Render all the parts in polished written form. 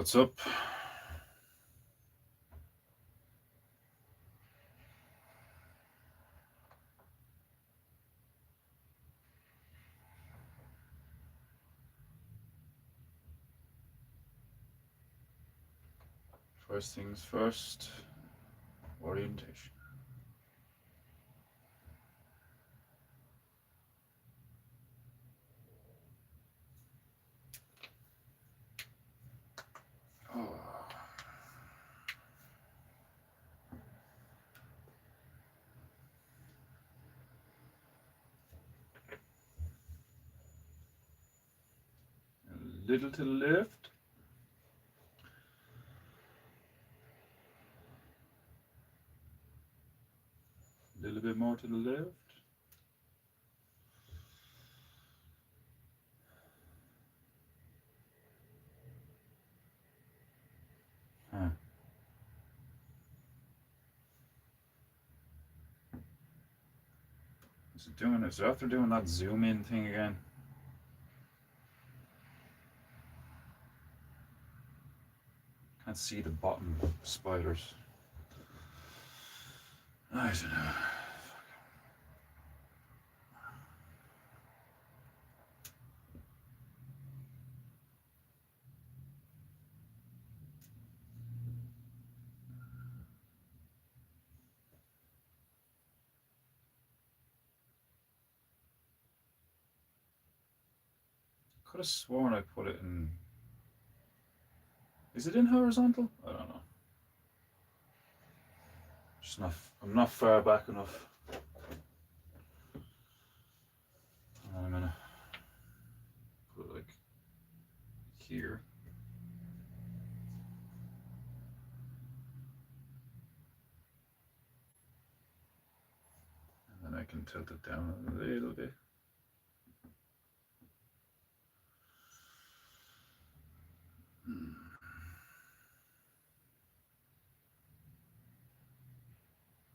What's up? First things first, orientation. Oh. A little to the left. A little bit more to the left. Huh. Is it after doing that zoom in thing again? Can't see the bottom spiders. I don't know. Could have sworn I put it in. Is it in horizontal? I don't know. Just not. I'm not far back enough. I'm gonna put it like here. And then I can tilt it down a little bit.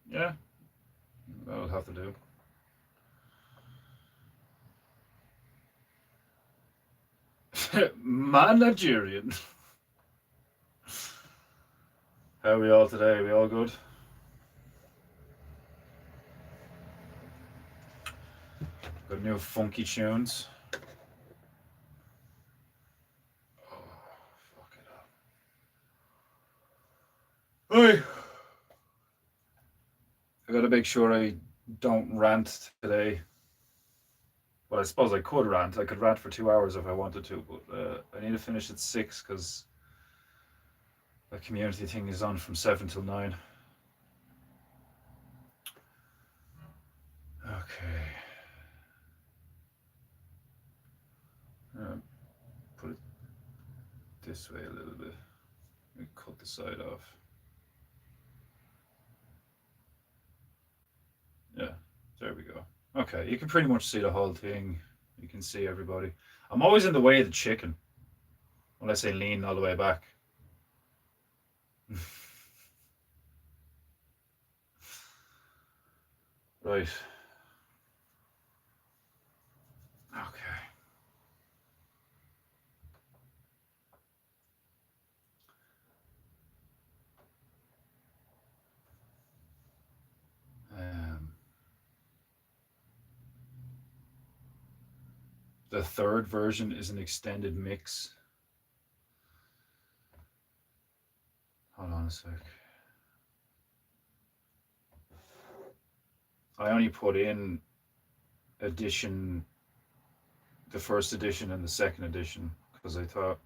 Yeah, that'll have to do. Managerian. How are we all today? Are we all good? Got new funky tunes. Oh, fuck it up. Hey, I gotta make sure I don't rant today. Well, I suppose I could rant. I could rant for 2 hours if I wanted to, but I need to finish at 6 because the community thing is on from 7 till 9. Okay. Put it this way a little bit. Let me cut the side off. Yeah, there we go. Okay, you can pretty much see the whole thing. You can see everybody. I'm always in the way of the chicken, unless I lean all the way back. Right. Okay. Um, the third version is an extended mix. Hold on a sec. I only put in edition, the first edition and the second edition, because I thought,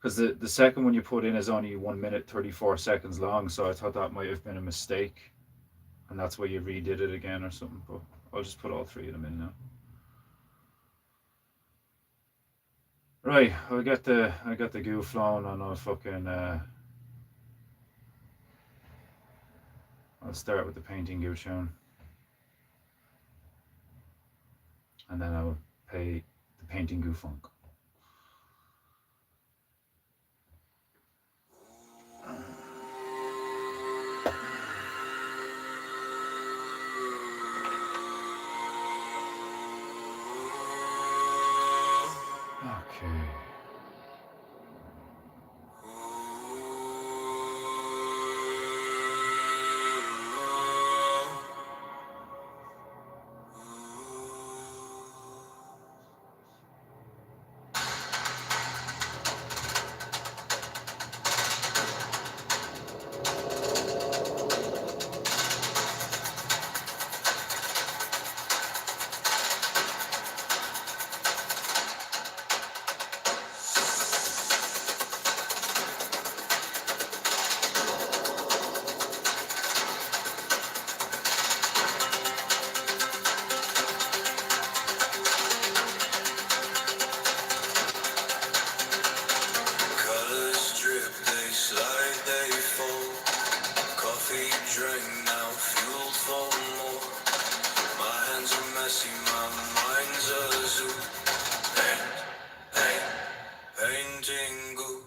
because the second one you put in is only 1 minute 34 seconds long, so I thought that might have been a mistake, and that's why you redid it again or something. But I'll just put all three of them in now. Right, I got the goo flowing on a fucking. I'll start with the painting goo tune, and then I'll play the painting goo funk. Okay. fuel for more. My hands are messy, my mind's a zoo. Paint, paint, painting goo.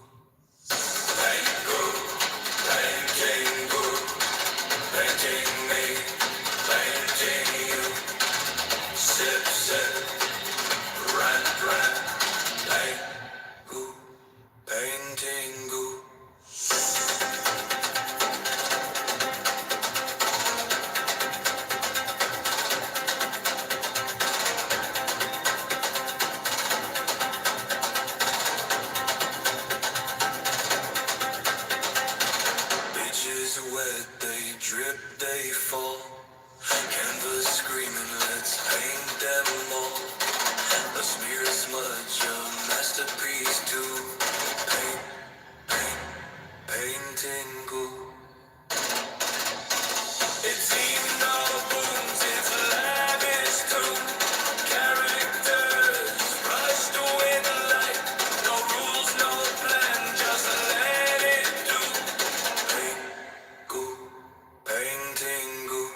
Paint goo, painting goo. Painting me, painting you. Sip, sip, rat, rat. Paint goo, painting goo. Beaches are wet, they drip, they fall. Canvas screaming, let's paint them all. A smear of smudge, a masterpiece too. Paint, paint, painting goo. It's eating all the wounds, it's lavish too. Characters rushed away the light. No rules, no plan, just let it do. Paint goo, painting goo.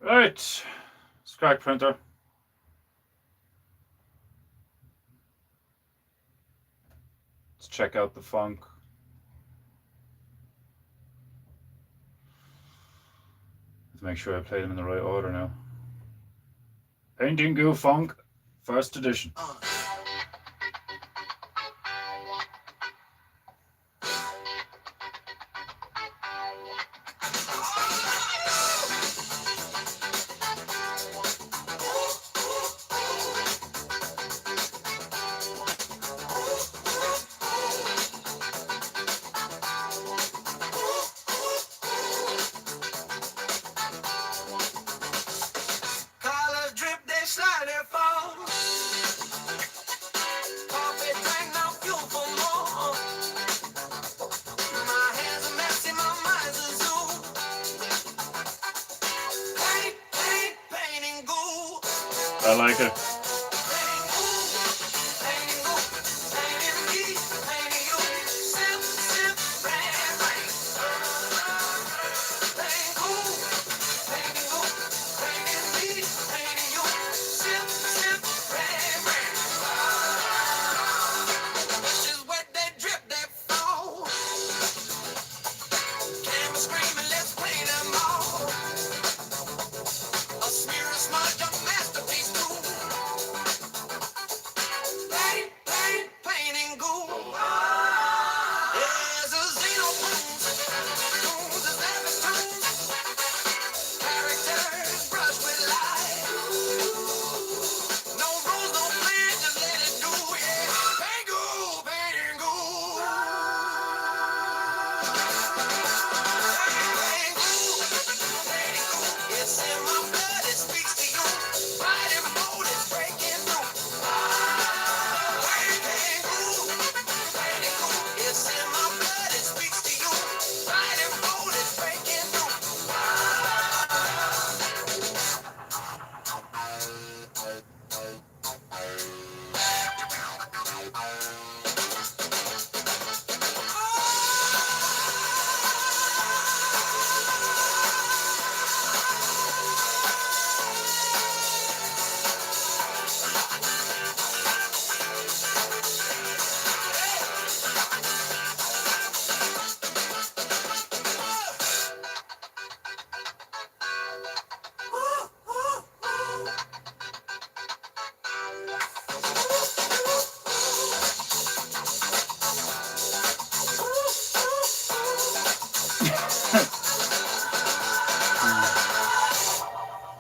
Right, Scrag Printer. Let's check out the funk. Let's make sure I play them in the right order now. Painting Goo Funk, first edition. Colors drip, they slide and fall. Coffee drink, no fuel for more. My hands are messy, my mind's a zoo. Paint, paint, painting goo. I like it. Painting goo, painting goo. Painting me, painting you. Sip, sip, rain, rain. Painting goo, painting goo. Painting me, painting you. Sip, sip, rain, rain. Bushes wet, they drip, they fall. Camera screaming, let's play them all.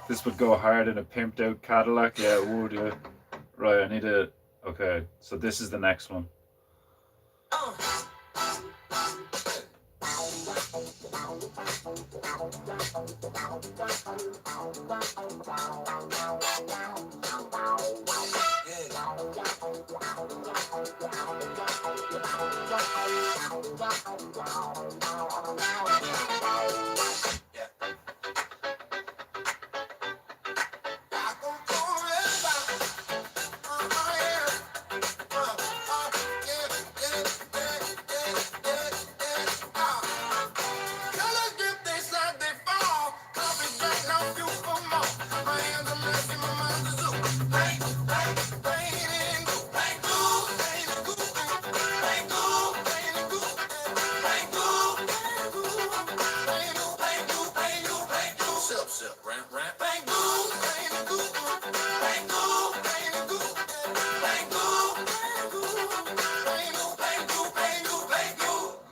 This would go hard in a pimped out Cadillac. Yeah, it would. Yeah. Right. I need to. Okay. So this is the next one.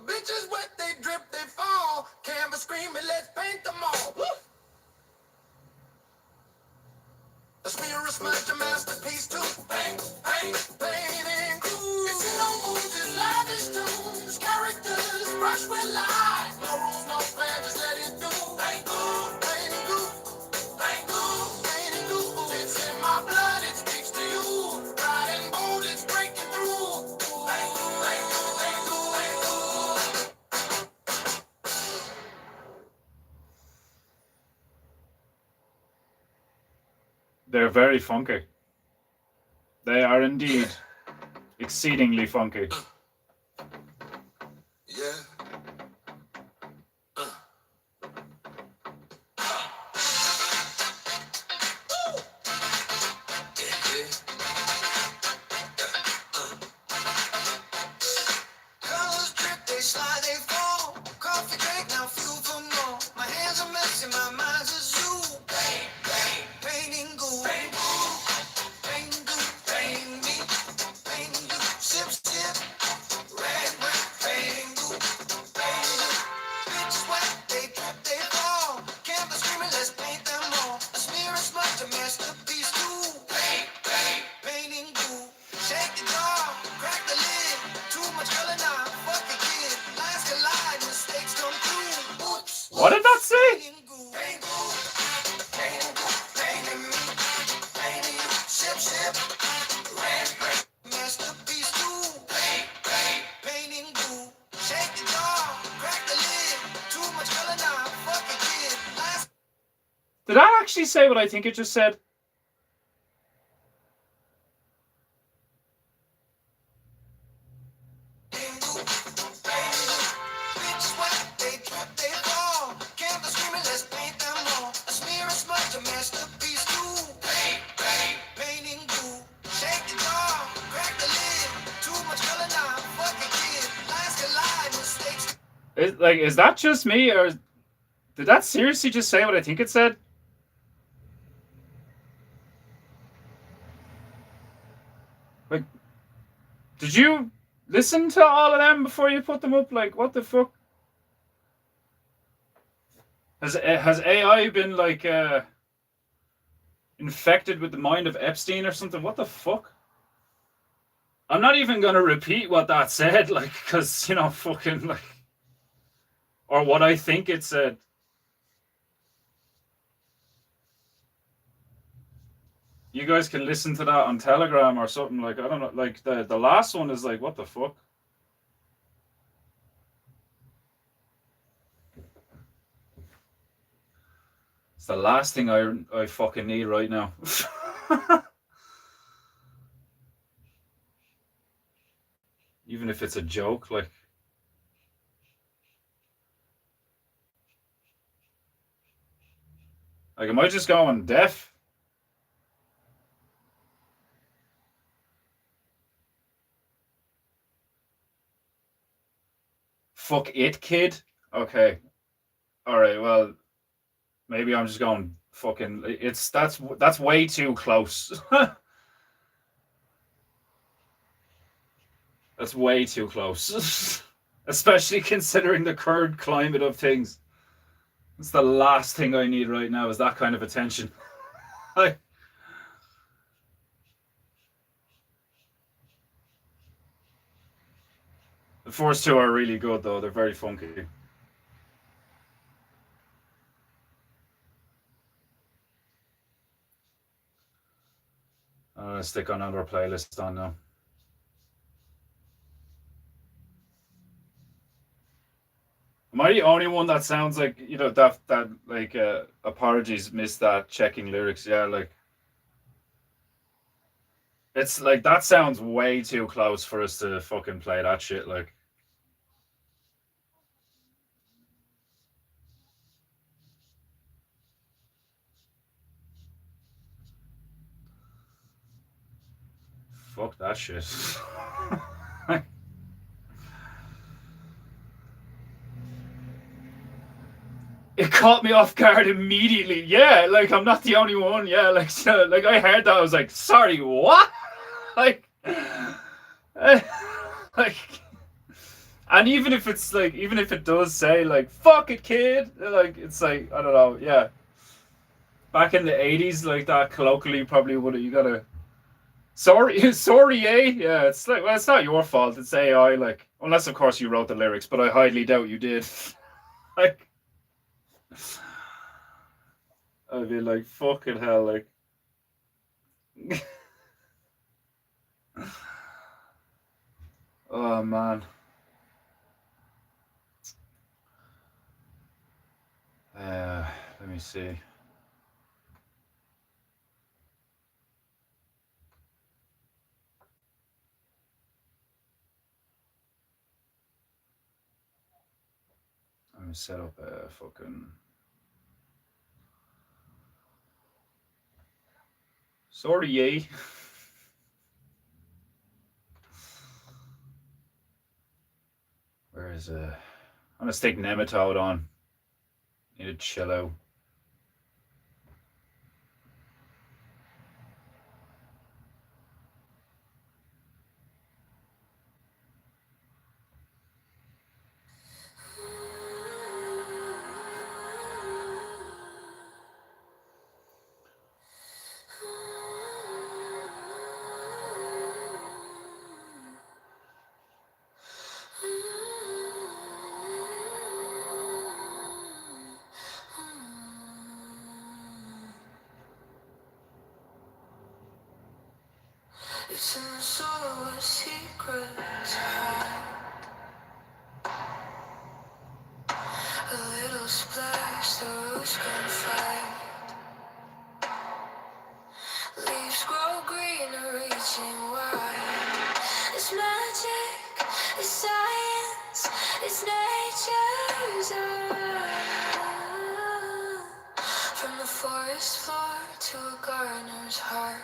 Bitches wet, they drip, they fall. Canvas screaming, let's paint them all. A smear, a smudge, a masterpiece too. Paint, paint, painting. It's no moves, lavish tunes. Characters brush with light. No rules, no plan, just let it do. Paint, painting, paint, painting. It's in my blood, it speaks to you. Pride and bold, it's breaking through. Paint, paint, paint, paint. They're very funky. They are indeed exceedingly funky. Yeah. Colors drip, they slide, they fall. Coffee drink, now fuel for more. My hands are messy, my mind's a zoo. Paint, paint, painting goo. Paint goo, paint me, painting goo. Sip, sip, red, painting goo, painting goo. Bitches wet, they drip, they fall. Canvas screaming, let's paint them all. A smear and smudge, a masterpiece too. Paint, painting goo. Shake the jaw, crack the lid. Too much color now, fuck the kid. Lines collide, mistakes come through. Oops. What did that say? Painting goo, painting goo, painting me, painting you. Sip, sip, red, masterpiece too. Painting goo. Shake the jaw, crack the lid. Too much color now, fuck the kid. Lines Did that actually say what I think it just said? bitches wet, they drip, they fall. Canvas screaming, let's paint them all. A smear and smudge, a masterpiece too. Painting goo. Shake the jaw, crack the lid. Too much color now, fuck a kid. Lines collide, mistakes. Is that just me, or did that seriously just say what I think it said? Like, did you listen to all of them before you put them up? Like, what the fuck? Has AI been like infected with the mind of Epstein or something? What the fuck? I'm not even gonna repeat what that said, like, because fucking like, or what I think it said. You guys can listen to that on Telegram or something. Like, I don't know. Like the last one is like, what the fuck? It's the last thing I fucking need right now. Even if it's a joke, like. Like, am I just going deaf? Fuck it, kid. Okay. All right. Well, maybe I'm just going fucking. That's way too close. That's way too close. Especially considering the current climate of things. It's the last thing I need right now is that kind of attention. Like, the first two are really good though. They're very funky. I'm gonna stick another playlist on now. Am I the only one that sounds like that like apologies missed that checking lyrics? Yeah, like it's like that sounds way too close for us to fucking play that shit. Like, fuck that shit. It caught me off guard immediately. Yeah, like I'm not the only one. Yeah, like so, like I heard that, I was like, sorry, what? Like, like, and even if it's like, even if it does say like, fuck it, kid, like it's like I don't know. Yeah, back in the '80s, like that colloquially probably would have you gotta sorry, sorry, eh? Yeah, it's like well, it's not your fault. It's AI. Like, unless of course you wrote the lyrics, but I highly doubt you did. Like. I'd be like, fucking hell, like. Oh, man. Let me see. I'm gonna set up a fucking. Sorry, yay. Where is I'm gonna stick Nematode on. Need to chill out. It's in the soul where secrets hide. A little splash, the roots can fight. Leaves grow greener, reaching wide. It's magic, it's science, it's nature's art. From the forest floor to a gardener's heart.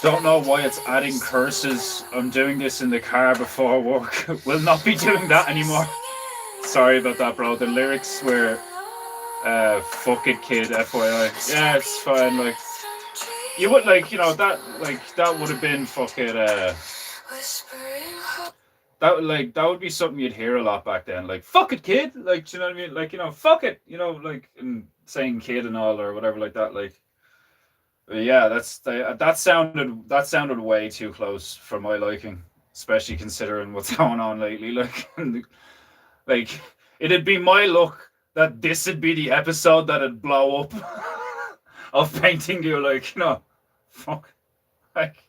Don't know why it's adding curses. I'm doing this in the car before work. Will not be doing that anymore. Sorry about that, bro. The lyrics were Fuck it, kid. FYI. Yeah, it's fine. Like you would like, that would have been fucking. That would be something you'd hear a lot back then. Like fuck it, kid. Like, do you know what I mean? Like, fuck it. Like, and saying kid and all or whatever like that. Like, yeah, that sounded way too close for my liking, especially considering what's going on lately. Like, like it'd be my luck that this would be the episode that'd blow up of painting you like, fuck, like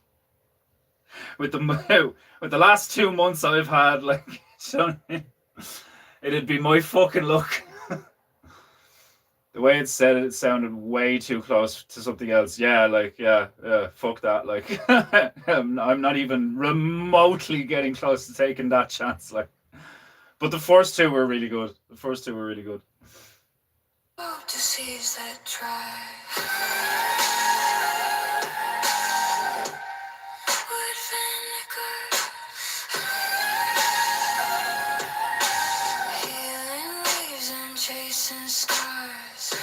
with the with the last 2 months I've had, like, so it'd be my fucking luck. The way it said it, it sounded way too close to something else. Yeah, like, yeah, fuck that. Like, I'm not even remotely getting close to taking that chance. Like, but the first two were really good. The first two were really good. Oh, to seas that try. Wood vinegar. Healing leaves and chasing scars.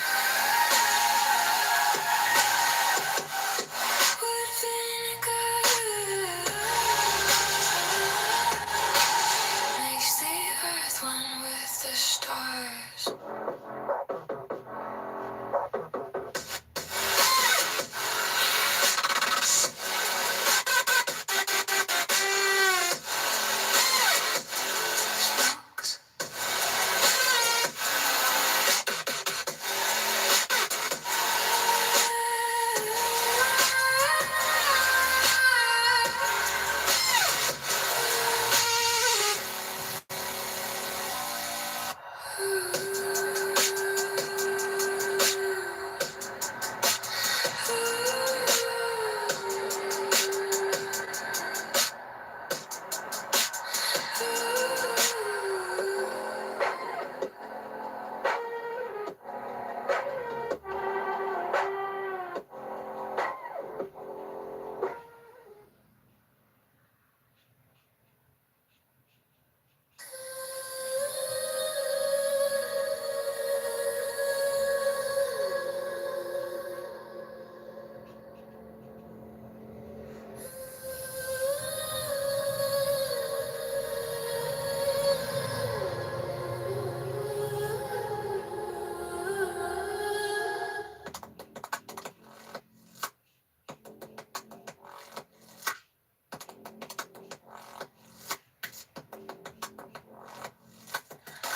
Wood vinegar makes the earth one with the stars. Smokes.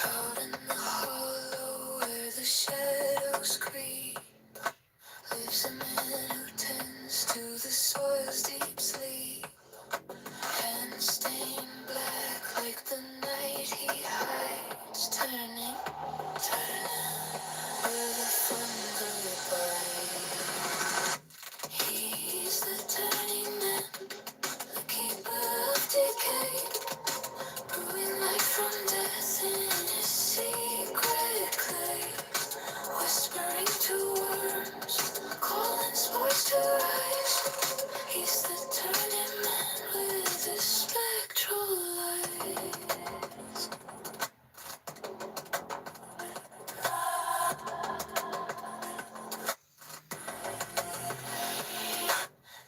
Out in the hollow where the shadows creep, lives a man who tends to the soil's deep sleep. Hands stained black like the night he hides, turning where the thunder bites. He's the turning man, the keeper of decay, brewing life from death in his secret clay, whispering to worms, calling spores to rise. He's the turning man with his spectral lights.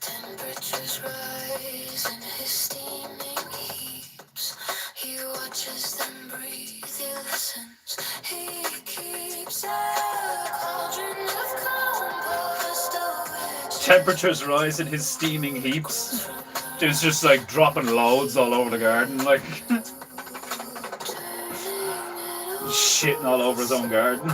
Temperatures rise in his steaming heaps. He watches them breathe, he listens, he keeps a cauldron of compost away. Temperatures rise in his steaming heaps. Dude's just like dropping loads all over the garden, like shitting all over his own garden.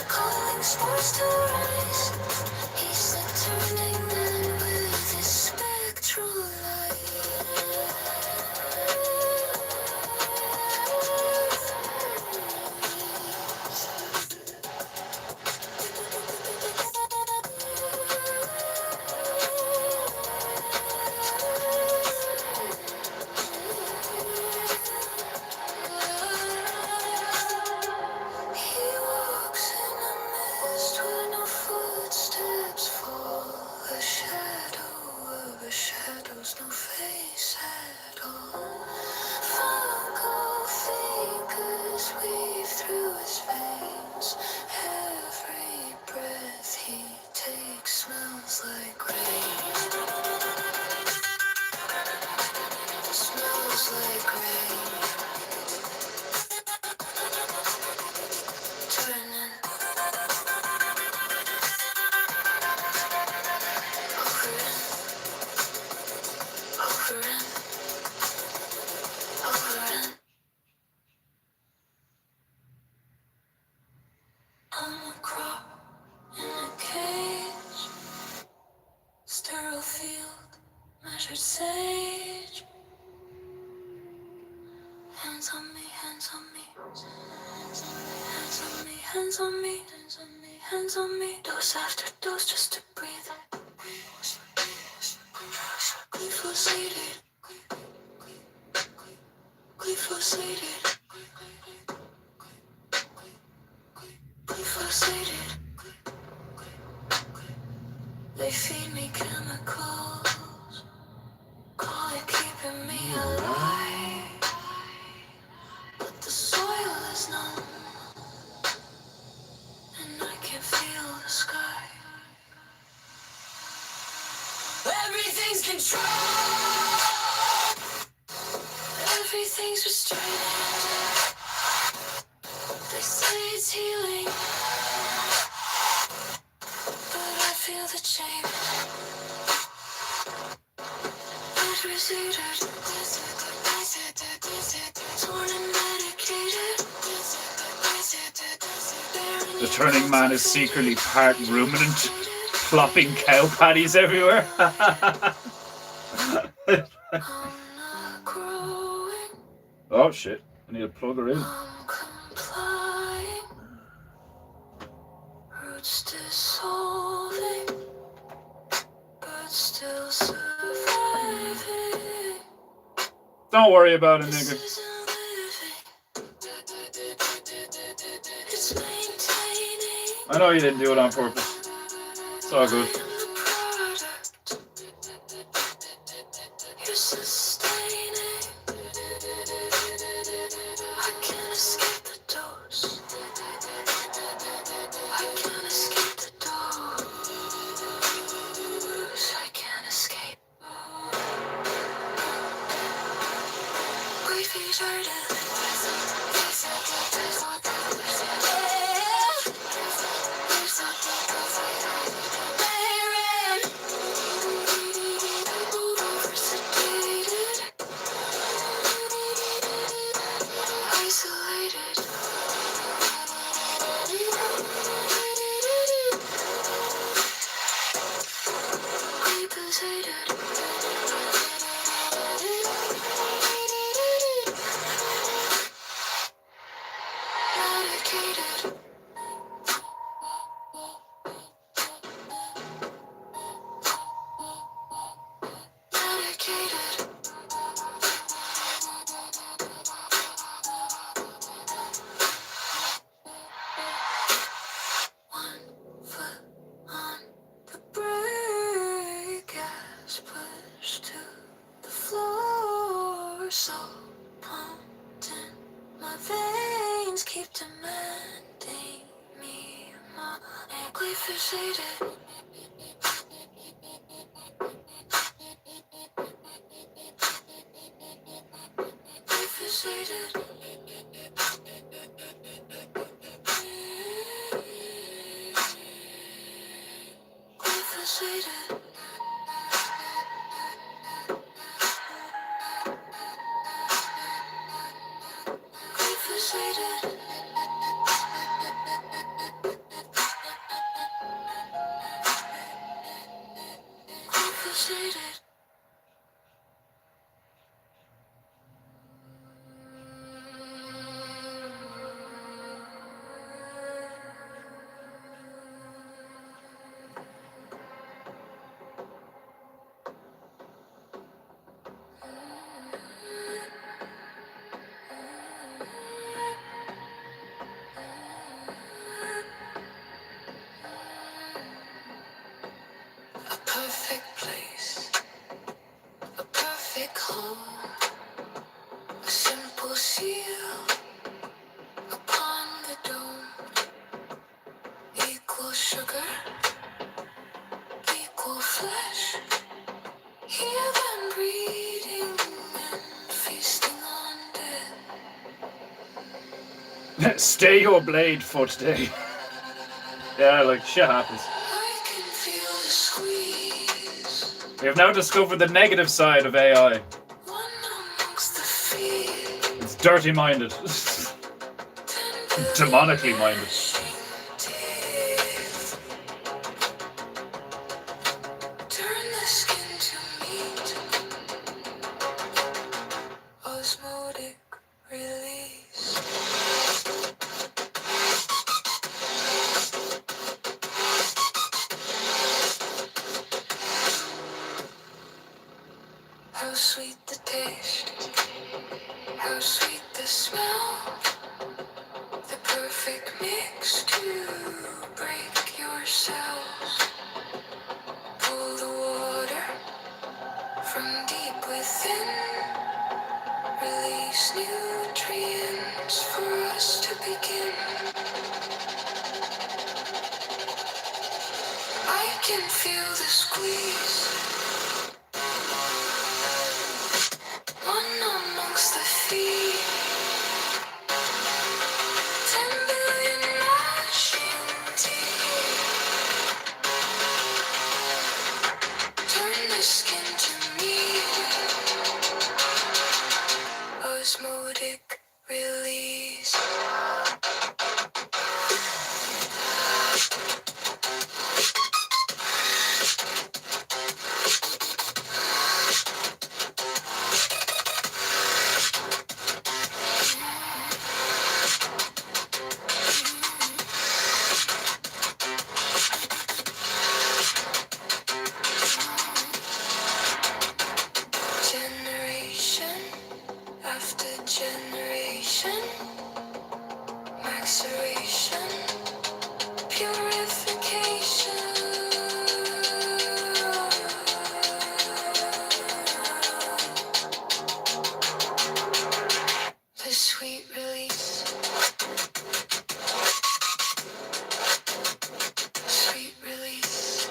calling stars to rise. He's the turning man with his spectral light. He walks in a mist where no footsteps fall. A shadow of a shadow's no face at all. Fungal fingers weave through his veins. Every breath he takes smells like rain. Smells like rain. Turning over and over and I'm a crop in a cage. Sterile field, measured sage. Hands on me, hands on me. Hands on me, hands on me. Hands on me, hands on me. Dose after dose just to breathe. Glyphosated. Glyphosated. Glyphosated. They feed me chemicals. Call it keeping me alive. But the soil is numb. And I can feel the sky. Everything's controlled. Everything's restrained. They say it's healing. But I feel the change. Blood receded. Torn and medicated. The turning man is secretly part ruminant, plopping cow patties everywhere. I'm not growing. Oh shit! I need to plug her in. I'm complying. Roots dissolving, but still surviving. Don't worry about it, This nigga. isn't living. It's maintaining. I know you didn't do it on purpose. It's all good. I am the product. You're sustaining. I can't escape the dose. I can't escape the dose. I can't escape. We've deserted. Isolated. Reposated. Medicated. Medicated. One foot on the brake, gas pushed to the floor. So pumped in my veins, keep demanding me more. Glyphosated. Glyphosated. Glyphosated. Glyphosated. Stay your blade for today. Yeah, like shit happens. I can feel the squeeze. We have now discovered the negative side of AI. One amongst the feet. It's dirty minded. Demonically minded. Turn the skin to meat. Osmotic release. How sweet the taste, how sweet the smell, the perfect mix to break your cells. Pull the water from deep within, release nutrients for us to begin. I can feel the squeeze. One amongst the feet. 10 billion gnashing teeth. Turn the skin to meat. Osmotic release. Generation after generation, maceration, purification. The sweet release. Sweet release.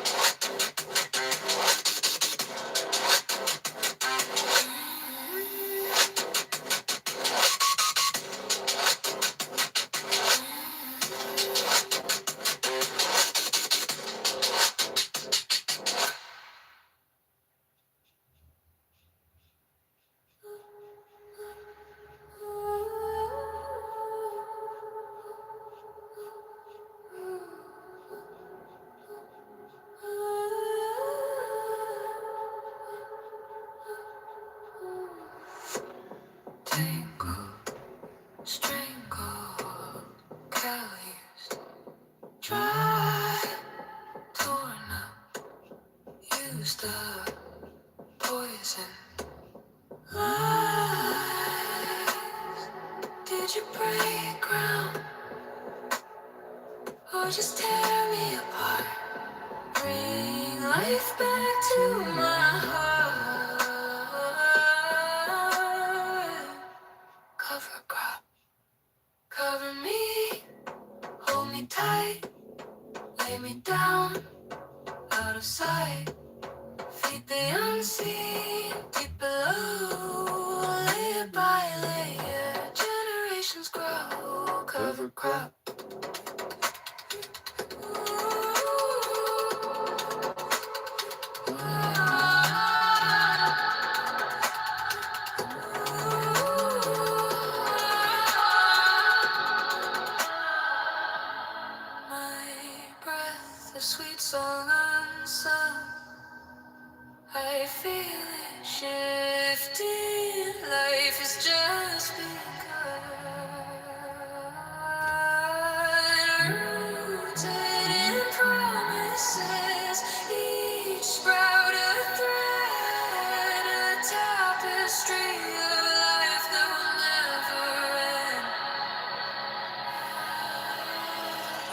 Tangled, strangled, calloused, dry, torn up, used up, poison, lies. Did you break ground or just tear me apart? Bring life back to my heart. Cover crop, cover me, hold me tight, lay me down, out of sight. Feed the unseen, deep below, layer by layer, generations grow. Cover crop. My breath, a sweet song unsung. I feel it shifting. Life is just begun. Rooted in promises, each sprout a thread, a tapestry of life that will never end.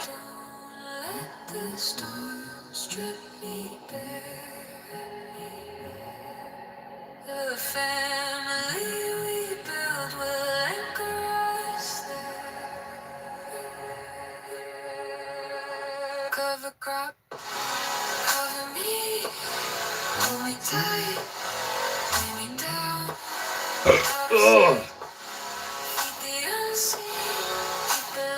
Don't let the storm strip me bare. The family we build will anchor us there. Cover crop, cover me, hold me tight, lay me down. Out of sight, feed the unseen, keep it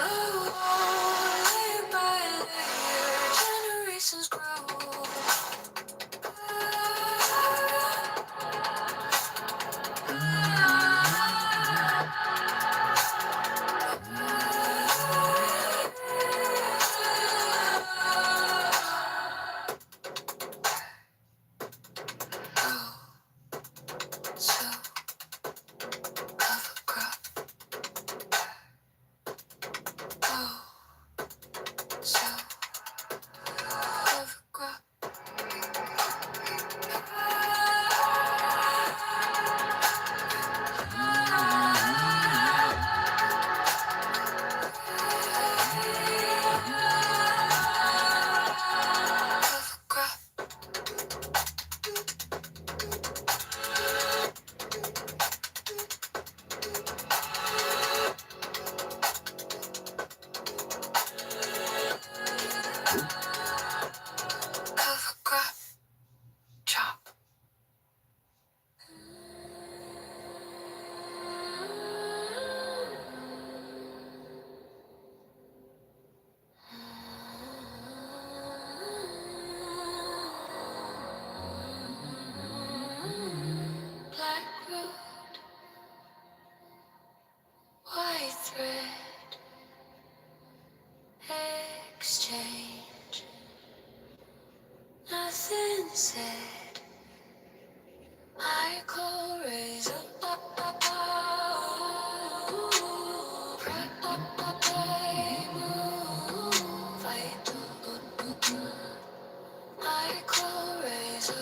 Micro-rays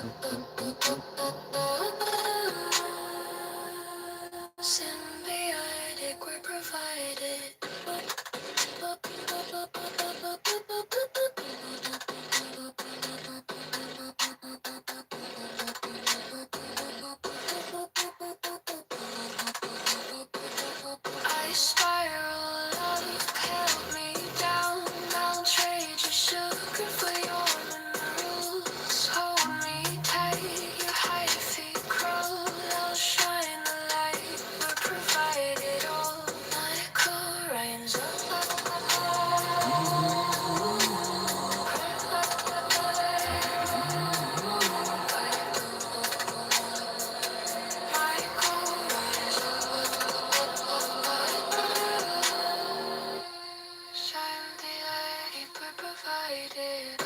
symbiotic were provided. I spiral, love held me down. I'll trade your sugar for your minerals. Hold me tight, your high feet crawl. I'll shine the light, we're provided all. Micro rains shine the light, we're provided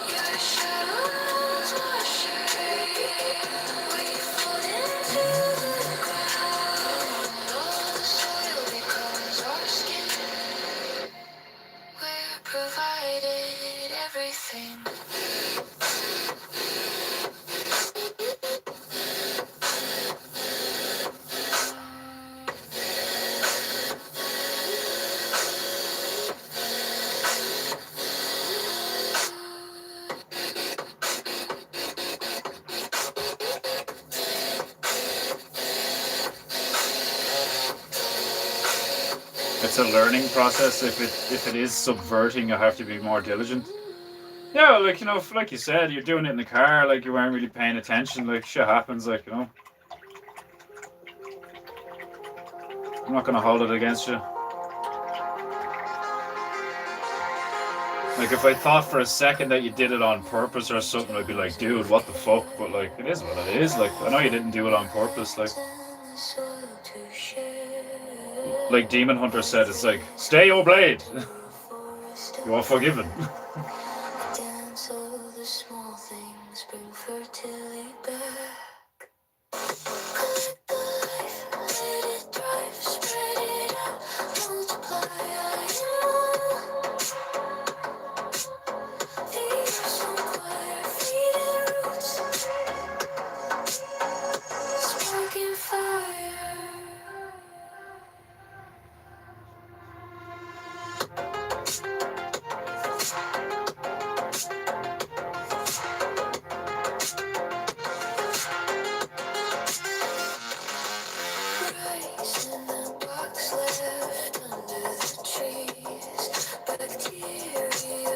your shadows wash away. We fall into the ground. All the soil becomes our skin. We're provided everything. It's a learning process. If it is subverting, you have to be more diligent. Yeah, like like you said, you're doing it in the car, like you weren't really paying attention, like shit happens, like I'm not gonna hold it against you. Like if I thought for a second that you did it on purpose or something, I'd be like, dude, what the fuck? But like, it is what it is. Like I know you didn't do it on purpose. Like Demon Hunter said, it's like, stay your blade. You are forgiven. Dance of the small things bring fertility back. Collect the life, let it thrive, spread it out, multiply. The earth's on fire, feet and roots, sparking fire. Rice in the box left under the trees. Bacteria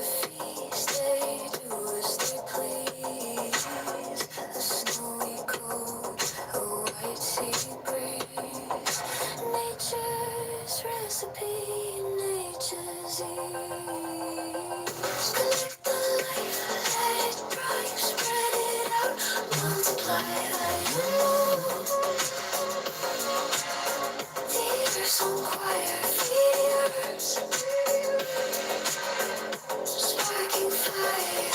feast, they do as they please. A snowy cold, a white sea breeze. Nature's recipe, nature's ease. Collect the life, let it thrive, spread it out, multiply like a moon. The earth's on fire, fierce, sparking fire.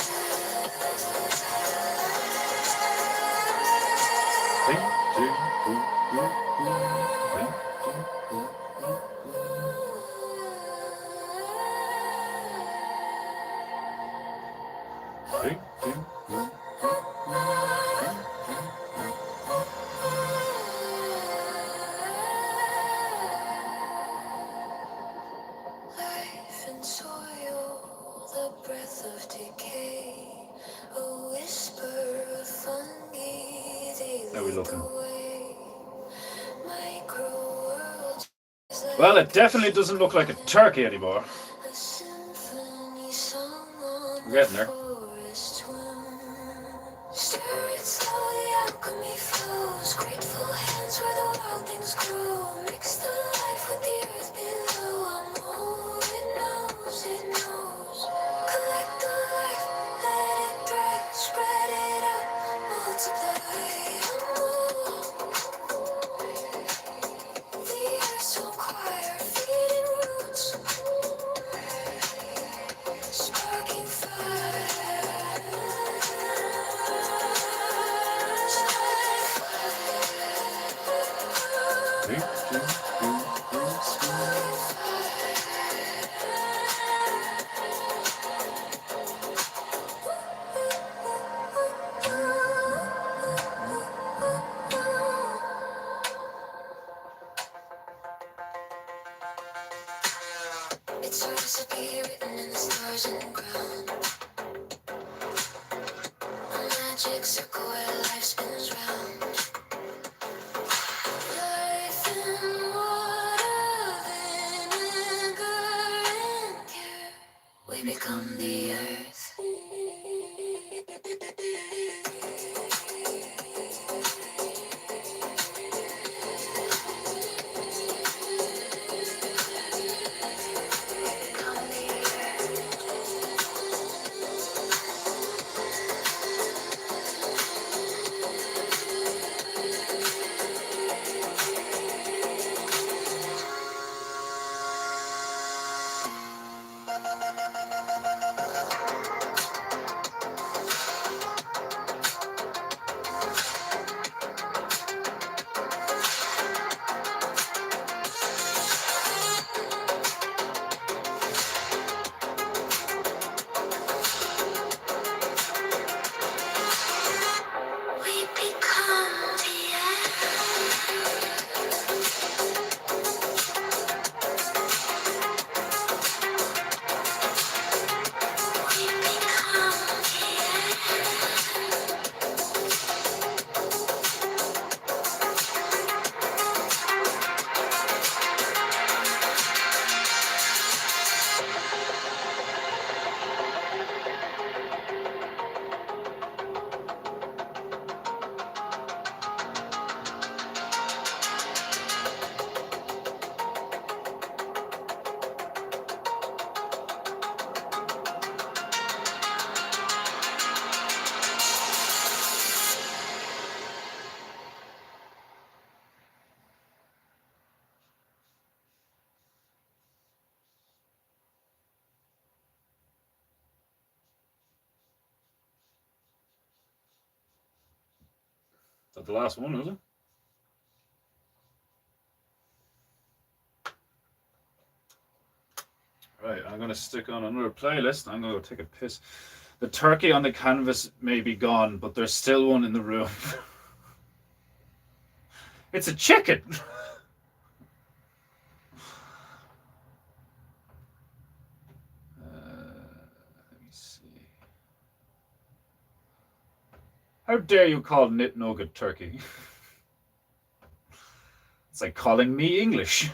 Life and soil, the breath of decay, a whisper of fungi, they How we lead looking? the way. Micro worlds like Well, it definitely doesn't look like a turkey anymore. a symphony sung on We're the getting there. forest wind. Stir it slowly, alchemy flows. Grateful hands where the wild things grow. Mix the life with the earth below. I'm all it knows, it knows. Collect the life, let it thrive, spread it out, multiply. I'm all It's a recipe written in the stars and the ground. A magic circle where life spins round. Life in water, vinegar and care. We become the earth. We become the earth. We become the earth. Is that the last one, is it? Right, I'm gonna stick on another playlist. I'm gonna go take a piss. The turkey on the canvas may be gone, but there's still one in the room. It's a chicken. Let me see. How dare you call Knit Nugget turkey? It's like calling me English.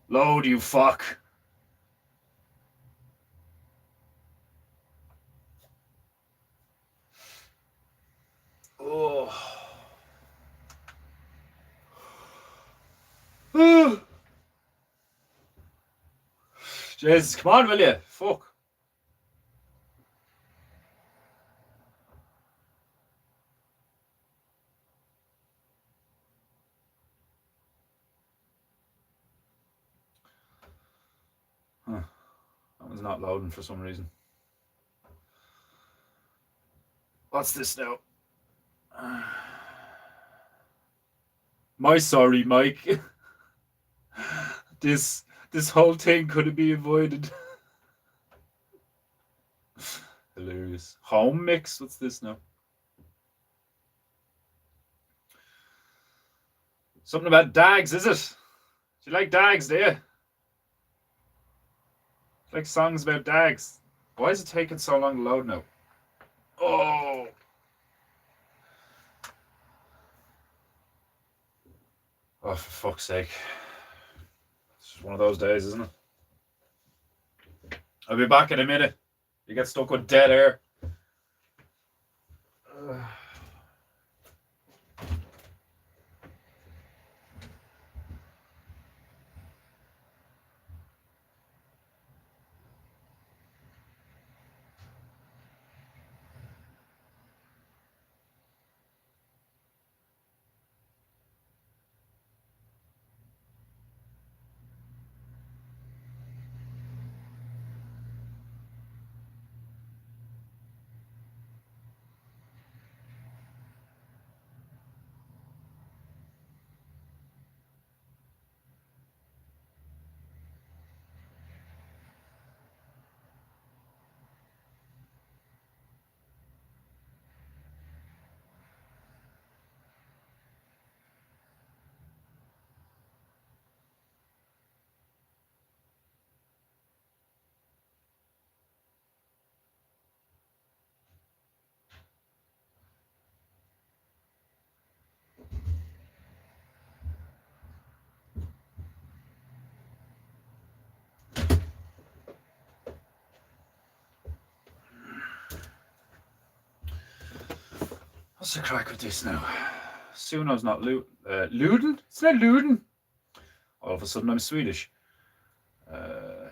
Load, you fuck. Oh. Jesus, come on, will you? Fuck. Huh. That one's not loading for some reason. What's this now? My sorry, Mike. This whole thing couldn't be avoided. Hilarious. Home mix? What's this now? Something about dags, is it? Do you like dags, do you? Like songs about dags. Why is it taking so long to load now? Oh. Oh, for fuck's sake. It's just one of those days, isn't it? I'll be back in a minute. You get stuck with dead air. What's the crack with this now? Suno's not Luden? It's not Luden. All of a sudden I'm Swedish. Let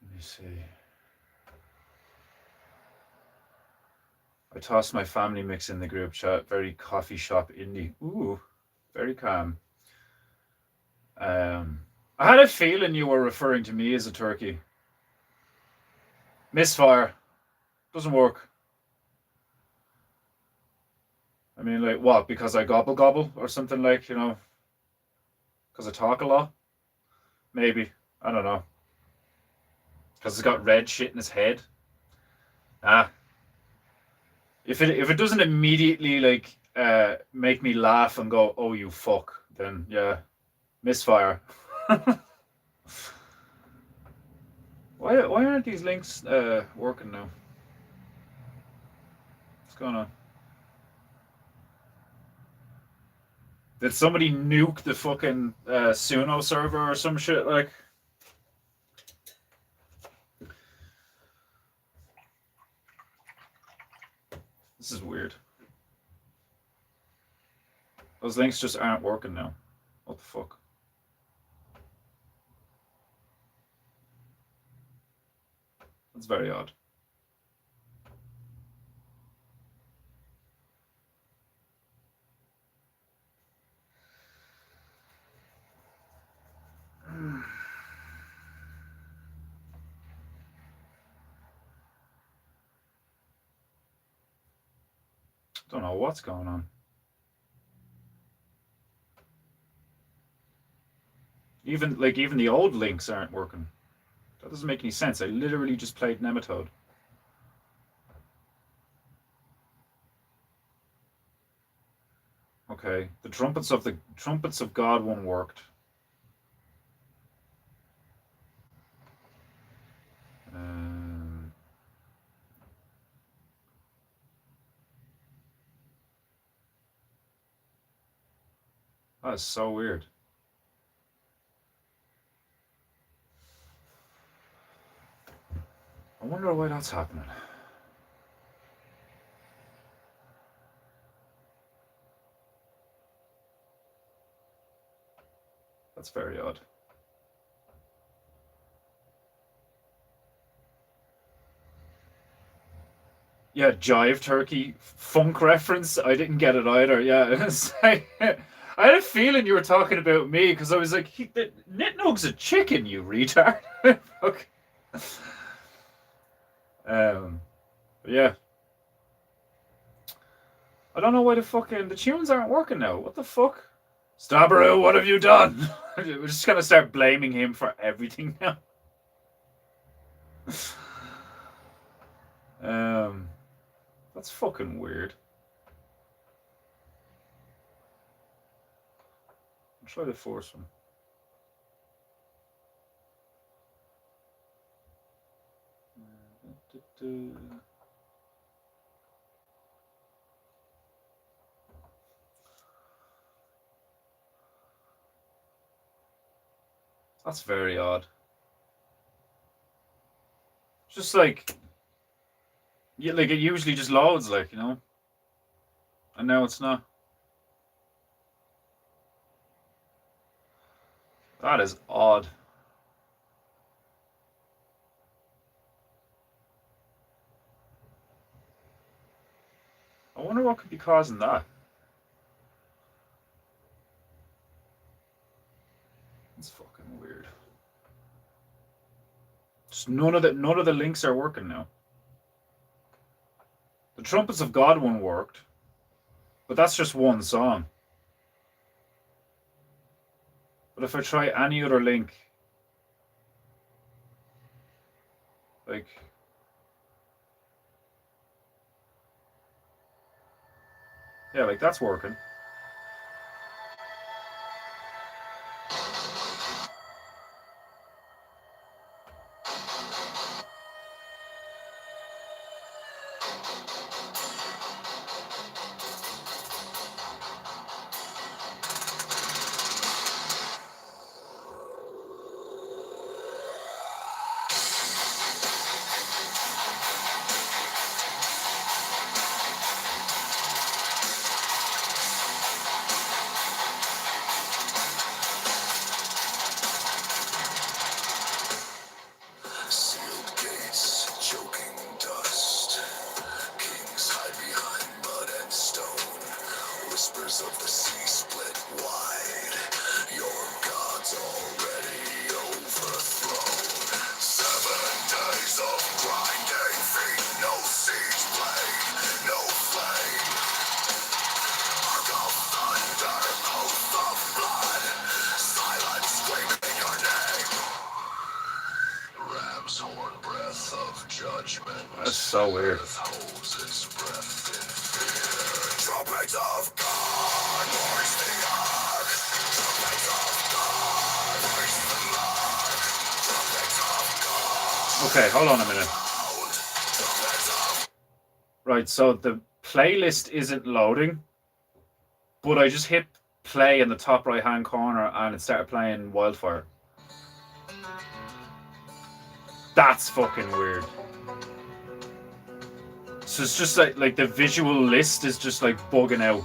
me see. I tossed my family mix in the group chat. Very coffee shop indie. Ooh, very calm. I had a feeling you were referring to me as a turkey. Misfire. Doesn't work. I mean, like, what? Because I gobble gobble or something, like, you know, because I talk a lot? Maybe. I don't know. Because it's got red shit in his head? Ah. If it doesn't immediately, like, make me laugh and go, oh, you fuck, then, yeah. Misfire. Why aren't these links working now? What's going on? Did somebody nuke the fucking Suno server or some shit? Like, this is weird. Those links just aren't working now. What the fuck? That's very odd. Don't know what's going on. Even the old links aren't working. That doesn't make any sense. I literally just played Nematode. Okay, the trumpets of God one worked. That is so weird. I wonder why that's happening. That's very odd. Yeah, Jive Turkey funk reference. I didn't get it either. Yeah, I had a feeling you were talking about me because I was like, Nitnug's a chicken, you retard. Okay. Yeah. I don't know why the tunes aren't working now. What the fuck? Stabaru, what have you done? We're just gonna start blaming him for everything now. That's fucking weird. I'll try the force one. That's very odd. Just like, yeah, like it usually just loads, like, you know, and now it's not. That is odd. I wonder what could be causing that. It's fucking weird. Just none of the links are working now. The Trumpets of God one worked, but that's just one song. But if I try any other link, like, yeah, like that's working. breath of judgment. That's so weird. Earth holds its breath in fear. Trumpets of God, voice the ark. Trumpets of God, voice the lark. Trumpets of God. Okay, hold on a minute. Right, so the playlist isn't loading, but I just hit play in the top right hand corner and it started playing Wildfire. That's fucking weird. So it's just like the visual list is just like bugging out.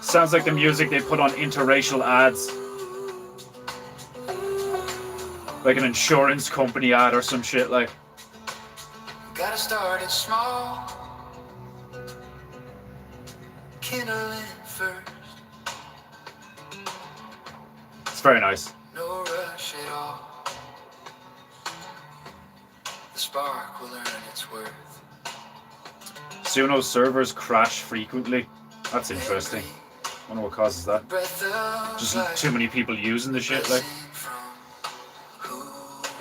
Sounds like the music they put on interracial ads. Like an insurance company ad or some shit like. Gotta start it small. Kindle it first. It's very nice. No rush at all. The spark will earn its worth. Suno servers crash frequently. That's interesting. Wonder what causes that. Just too many people using the shit like.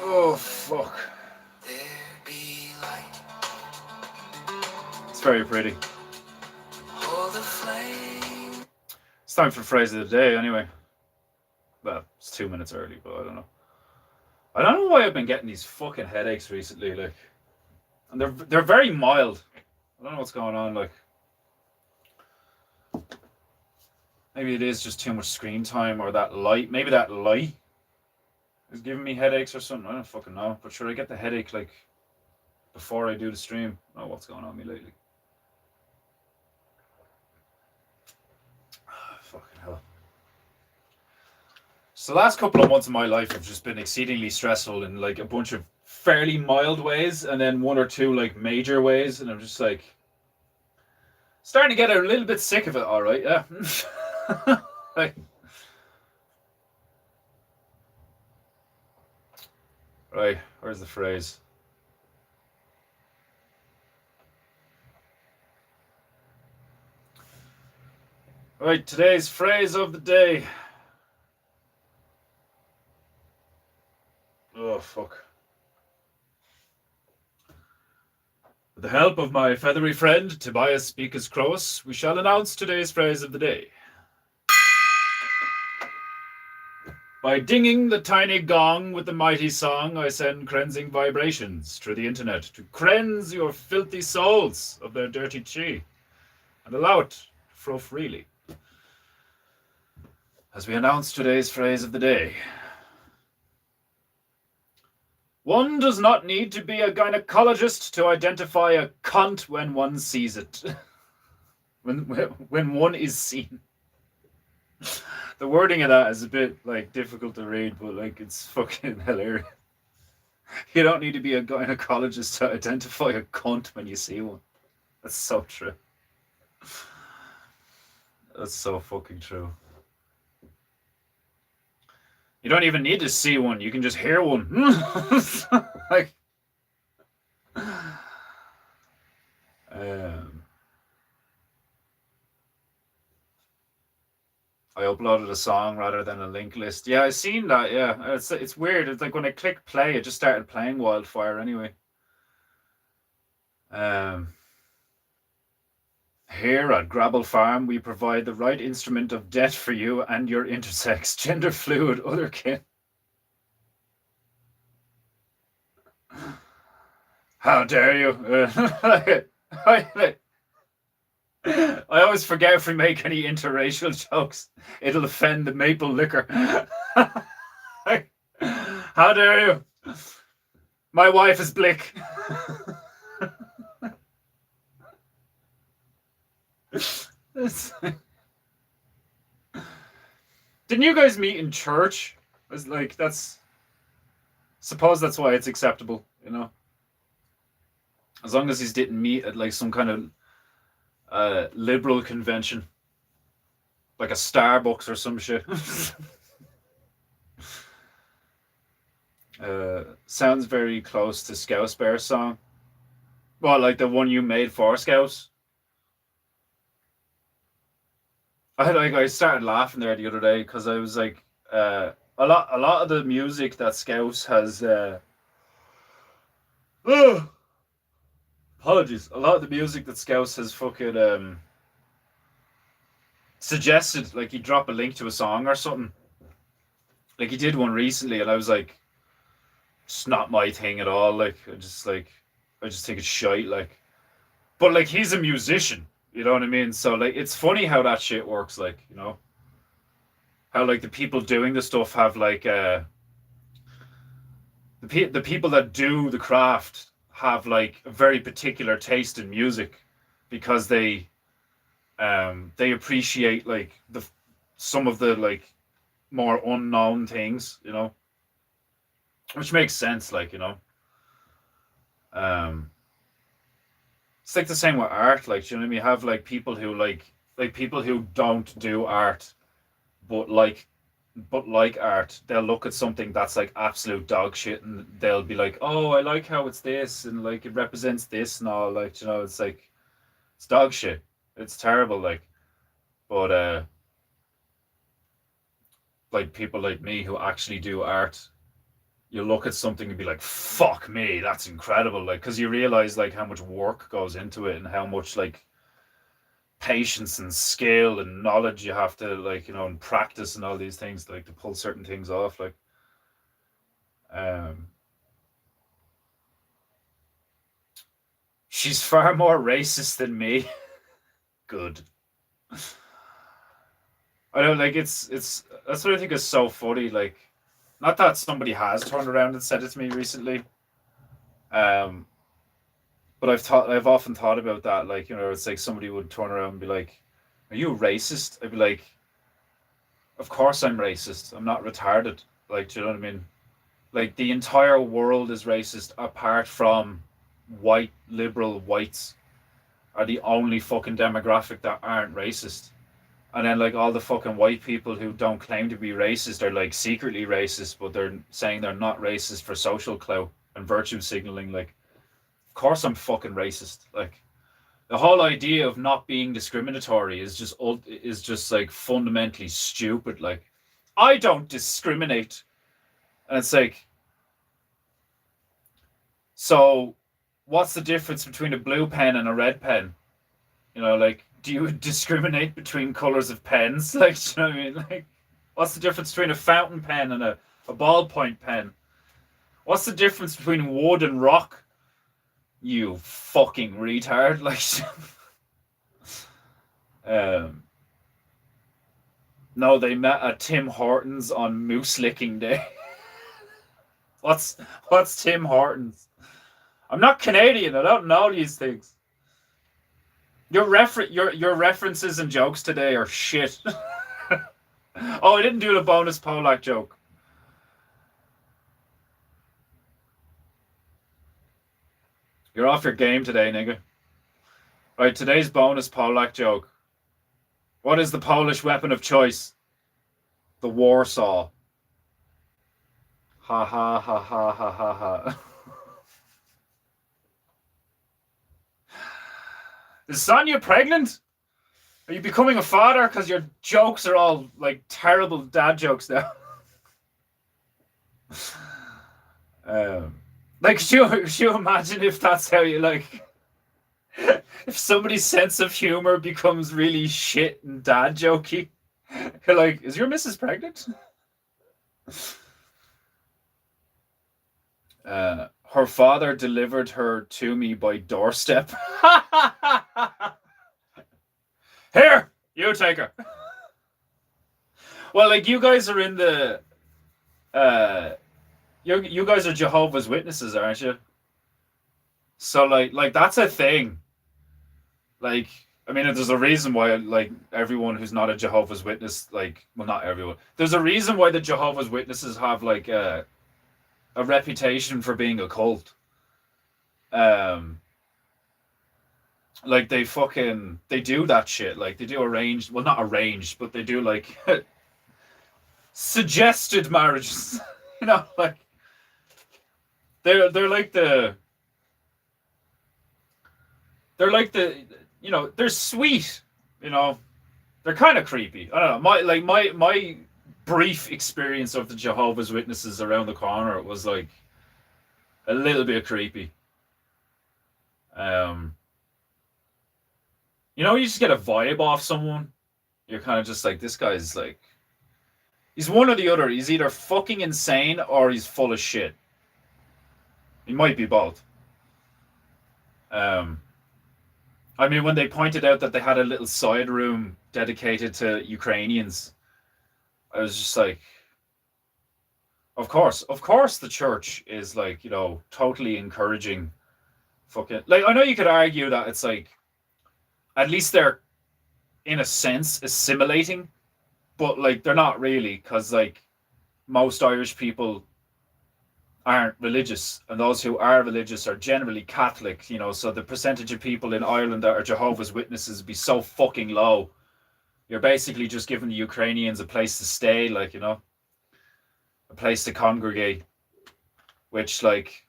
Oh fuck. It's very pretty. It's time for phrase of the day anyway. Well, it's 2 minutes early, but I don't know. I don't know why I've been getting these fucking headaches recently, like, and they're very mild. I don't know what's going on, like. Maybe it is just too much screen time or that light. Maybe that light is giving me headaches or something. I don't fucking know. But should I get the headache like before I do the stream? I don't know what's going on with me lately. Fucking hell. So the last couple of months of my life have just been exceedingly stressful in like a bunch of fairly mild ways and then one or two like major ways. And I'm just like starting to get a little bit sick of it, all right, yeah. Like, right, where's the phrase? Right, today's phrase of the day. Oh, fuck. With the help of my feathery friend, Tobias Speakers Cross, we shall announce today's phrase of the day. By dinging the tiny gong with the mighty song, I send cleansing vibrations through the internet to cleanse your filthy souls of their dirty chi and allow it to flow freely. As we announce today's phrase of the day. One does not need to be a gynecologist to identify a cunt when one sees it. when one is seen. The wording of that is a bit like difficult to read, but like it's fucking hilarious. You don't need to be a gynecologist to identify a cunt when you see one. That's so true. That's so fucking true. You don't even need to see one. You can just hear one. Like, I uploaded a song rather than a link list. Yeah, I've seen that. Yeah, it's weird. It's like when I clicked play, it just started playing Wildfire anyway. Here at Grabble Farm, we provide the right instrument of death for you and your intersex, gender fluid, otherkin. How dare you? I always forget if we make any interracial jokes, it'll offend the maple liquor. How dare you? My wife is Blick. Didn't you guys meet in church? It's like suppose that's why it's acceptable, you know. As long as he didn't meet at like some kind of liberal convention, like a Starbucks or some shit. Sounds very close to Scouse Bear song. Well, like the one you made for Scouts. I started laughing there the other day because I was like, a lot of the music that Scouts has apologies. A lot of the music that Scouts has fucking suggested, like, you drop a link to a song or something. Like, he did one recently, and I was like, it's not my thing at all. I just think it's shite. Like, but like, he's a musician. You know what I mean? So like, it's funny how that shit works. Like, how like the people doing the stuff have like the people that do the craft have like a very particular taste in music because they appreciate like some of the like more unknown things, which makes sense. Like, um, it's like the same with art. Like, do you know what I mean? You have like people who like people who don't do art, but like art. They'll look at something that's like absolute dog shit, and they'll be like, "Oh, I like how it's this, and like it represents this and all." Like, it's like it's dog shit. It's terrible. But like people like me who actually do art, you look at something and be like, "Fuck me, that's incredible!" Like, because you realize like how much work goes into it and how much like patience and skill and knowledge you have to like, and practice and all these things like to pull certain things off. Like, um, she's far more racist than me. Good. I know, like it's that's what I think is so funny. Like, not that somebody has turned around and said it to me recently. Um, but I've often thought about that. Like, it's like somebody would turn around and be like, "Are you racist?" I'd be like, "Of course I'm racist. I'm not retarded." Like, do you know what I mean? Like, the entire world is racist apart from white liberal whites are the only fucking demographic that aren't racist. And then like all the fucking white people who don't claim to be racist are like secretly racist, but they're saying they're not racist for social clout and virtue signaling. Like, of course I'm fucking racist. Like, the whole idea of not being discriminatory is just like fundamentally stupid. Like, I don't discriminate, and it's like, so what's the difference between a blue pen and a red pen? Like, do you discriminate between colors of pens? Like, do you know what I mean? Like, what's the difference between a fountain pen and a ballpoint pen? What's the difference between wood and rock? You fucking retard! Like, um, no, they met at Tim Hortons on Moose Licking Day. what's what's Tim Hortons? I'm not Canadian. I don't know these things. Your references and jokes today are shit. Oh, I didn't do the bonus Polak joke. You're off your game today, nigga. Right, today's bonus Polak joke. What is the Polish weapon of choice? The Warsaw. Ha ha ha ha ha ha ha. Is Sonia pregnant? Are you becoming a father? Because your jokes are all like terrible dad jokes now. um, like, should you imagine if that's how you like? If somebody's sense of humor becomes really shit and dad jokey, you're like, is your missus pregnant? Her father delivered her to me by doorstep. Here, you take her. Well, like, you guys are in the uh you guys are Jehovah's Witnesses, aren't you? So like that's a thing. Like, I mean, there's a reason why like everyone who's not a Jehovah's Witness, like, well, not everyone. There's a reason why the Jehovah's Witnesses have like a reputation for being a cult. Um, like they do that shit. Like, they do arranged, well, not arranged, but they do like suggested marriages. Like they're like they're like they're sweet, you know. They're kind of creepy. I don't know. My brief experience of the Jehovah's Witnesses around the corner was like a little bit creepy. Um, you just get a vibe off someone. You're kind of just like, this guy's like, he's one or the other. He's either fucking insane or he's full of shit. He might be both. Um, I mean, when they pointed out that they had a little side room dedicated to Ukrainians, I was just like, of course, the church is like, totally encouraging fucking. Like, I know you could argue that it's like, at least they're, in a sense, assimilating, but like, they're not really, because like, most Irish people aren't religious, and those who are religious are generally Catholic, so the percentage of people in Ireland that are Jehovah's Witnesses would be so fucking low. You're basically just giving the Ukrainians a place to stay, like, a place to congregate, which like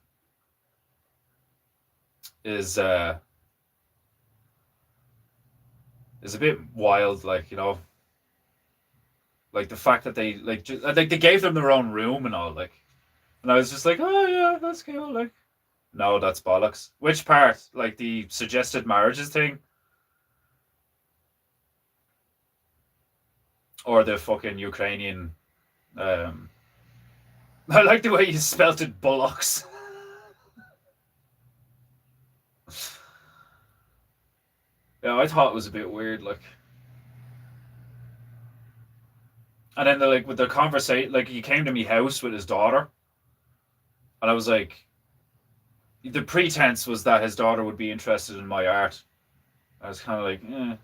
is a bit wild, like, like the fact that they like they gave them their own room and all, like. And I was just like, oh yeah, that's cool. Like, no, that's bollocks. Which part? Like the suggested marriages thing? Or the fucking Ukrainian I like the way you spelt it, bullocks. Yeah, I thought it was a bit weird, like. And then like with the conversation, like he came to me house with his daughter. And I was like, the pretense was that his daughter would be interested in my art. I was kind of like, eh.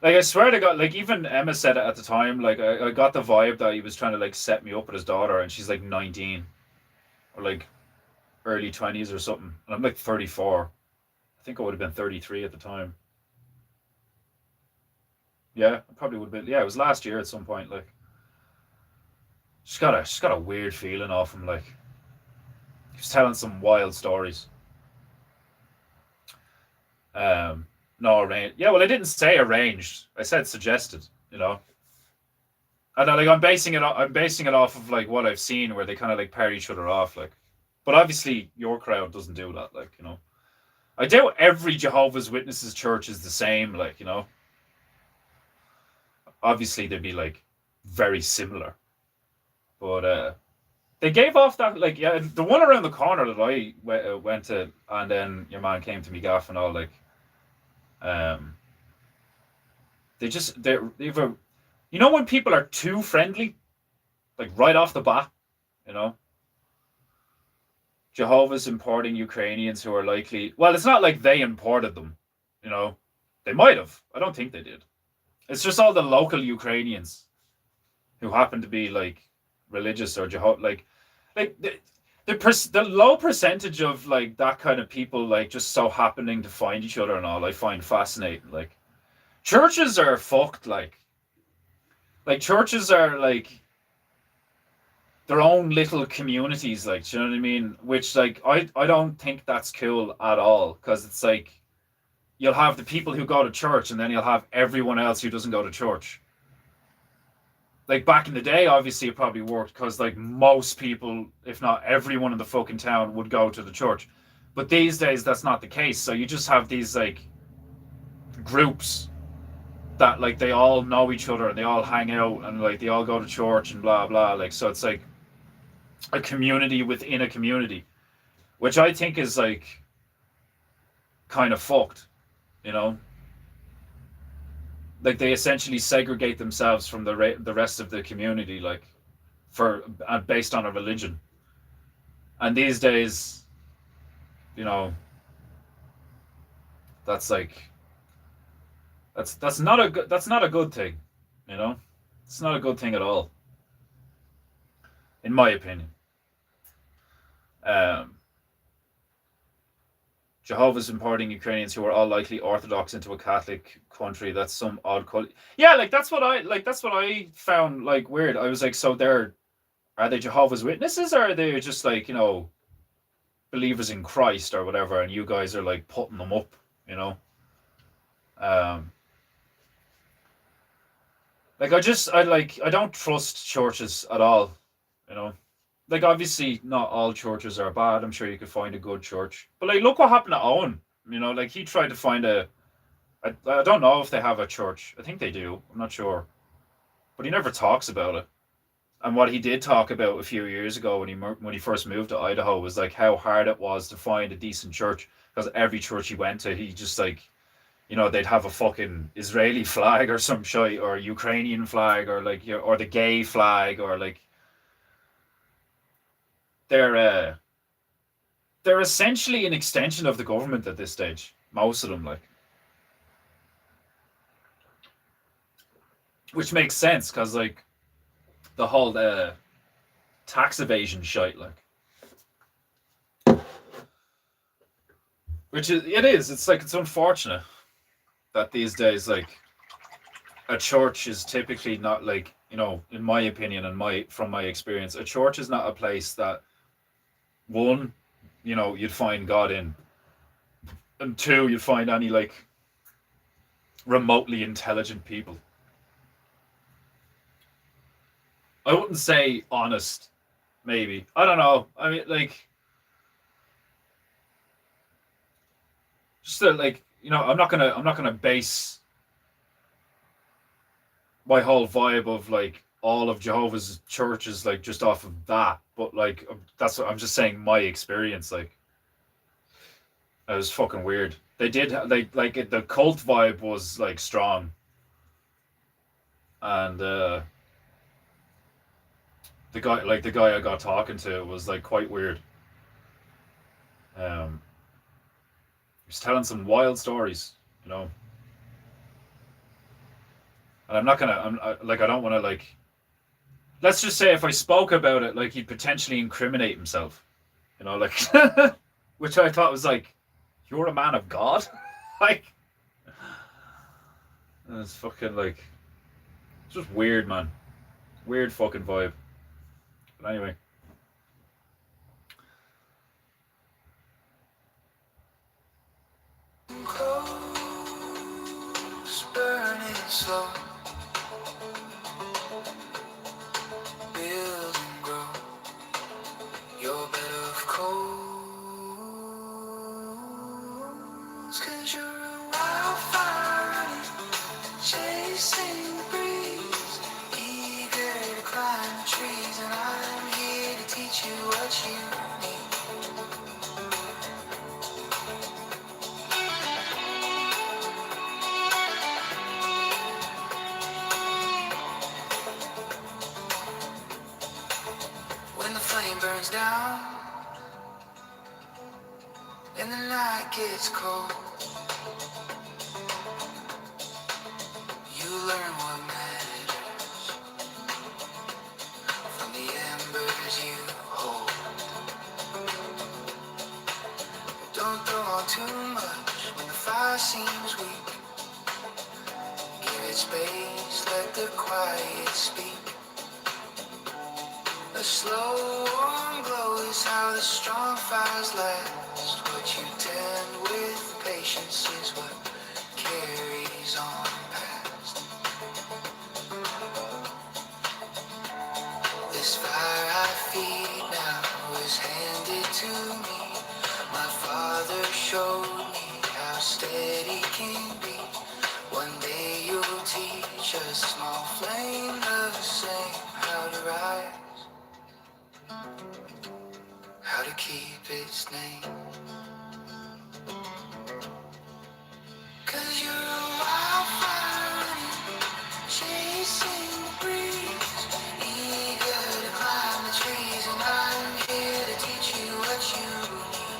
Like, I swear to God, like, even Emma said it at the time, like, I got the vibe that he was trying to, like, set me up with his daughter, and she's, like, 19. Or, like, early 20s or something. And I'm, like, 34. I think I would have been 33 at the time. Yeah, I probably would have been. Yeah, it was last year at some point, like. She's got a weird feeling off him, like. He was telling some wild stories. No, arranged. Yeah, well, I didn't say arranged. I said suggested. And like I'm basing it off of like what I've seen, where they kind of like pair each other off, like. But obviously, your crowd doesn't do that, like. I doubt every Jehovah's Witnesses church is the same, like. Obviously, they'd be like very similar, but they gave off that, like, yeah, the one around the corner that I went to, and then your man came to me gaff and all, like. They've a, when people are too friendly, like right off the bat, Jehovah's importing Ukrainians who are likely, well, it's not like they imported them, they might have. I don't think they did. It's just all the local Ukrainians who happen to be like religious or the low percentage of like that kind of people, like just so happening to find each other and all, I find fascinating. Like, churches are fucked, like churches are like their own little communities, like, do you know what I mean? Which, like, I don't think that's cool at all, because it's like you'll have the people who go to church and then you'll have everyone else who doesn't go to church. Like, back in the day, obviously it probably worked because like most people, if not everyone in the fucking town, would go to the church. But these days that's not the case. So you just have these like groups that like they all know each other and they all hang out and like they all go to church and blah blah. Like, so it's like a community within a community, which I think is like kind of fucked, Like, they essentially segregate themselves from the rest of the community, like, based on a religion. And these days, that's like that's not a good thing, It's not a good thing at all, in my opinion. Jehovah's importing Ukrainians who are all likely Orthodox into a Catholic country. That's some odd cult. Yeah, like that's what I found like weird. I was like, so are they Jehovah's Witnesses, or are they just like, believers in Christ or whatever, and you guys are like putting them up, Um, I don't trust churches at all. You know, like obviously not all churches are bad. I'm sure you could find a good church, but like look what happened to Owen. You know, like he tried to find a. I don't know if they have a church. I think they do. I'm not sure, but he never talks about it. And what he did talk about a few years ago when he first moved to Idaho was like how hard it was to find a decent church because every church he went to, he just like they'd have a fucking Israeli flag or some shit or a Ukrainian flag or like or the gay flag or like they're uh they're essentially an extension of the government at this stage. Most of them, like, which makes sense because like the whole tax evasion shite, like, which is it is. It's like it's unfortunate that these days like a church is typically not like in my opinion and my from my experience, a church is not a place that one you'd find God in, and two you'd find any like remotely intelligent people. I wouldn't say honest, maybe. I don't know. I mean, like, just like I'm not gonna base my whole vibe of like all of Jehovah's churches like just off of that. But like that's what I'm just saying. My experience, like, it was fucking weird. They did like the cult vibe was like strong, and the guy I got talking to was like quite weird. Um, he was telling some wild stories, you know. And I'm not gonna. I don't want to like. Let's just say if I spoke about it, like he'd potentially incriminate himself, like, which I thought was like, you're a man of God, like, it's fucking like, it's just weird, man, weird fucking vibe. But anyway, Close, burning slow, build and grow your bed of coals, 'cause you're a wildfire running, chasing the breeze, eager to climb the trees, and I'm here to teach you what you need. When the flame burns down and the night gets cold, you learn what matters from the embers you hold. Don't throw on too much when the fire seems weak. Give it space, let the quiet speak. A slow warm glow is how the strong fires last. What you tend with patience is what carries on past. This fire I feed now was handed to me. My father showed me how steady can be. One day you'll teach a small flame the same, how to rise, how to keep its name. 'Cause you're a wildfire running, chasing the breeze, eager to climb the trees, and I'm here to teach you what you need.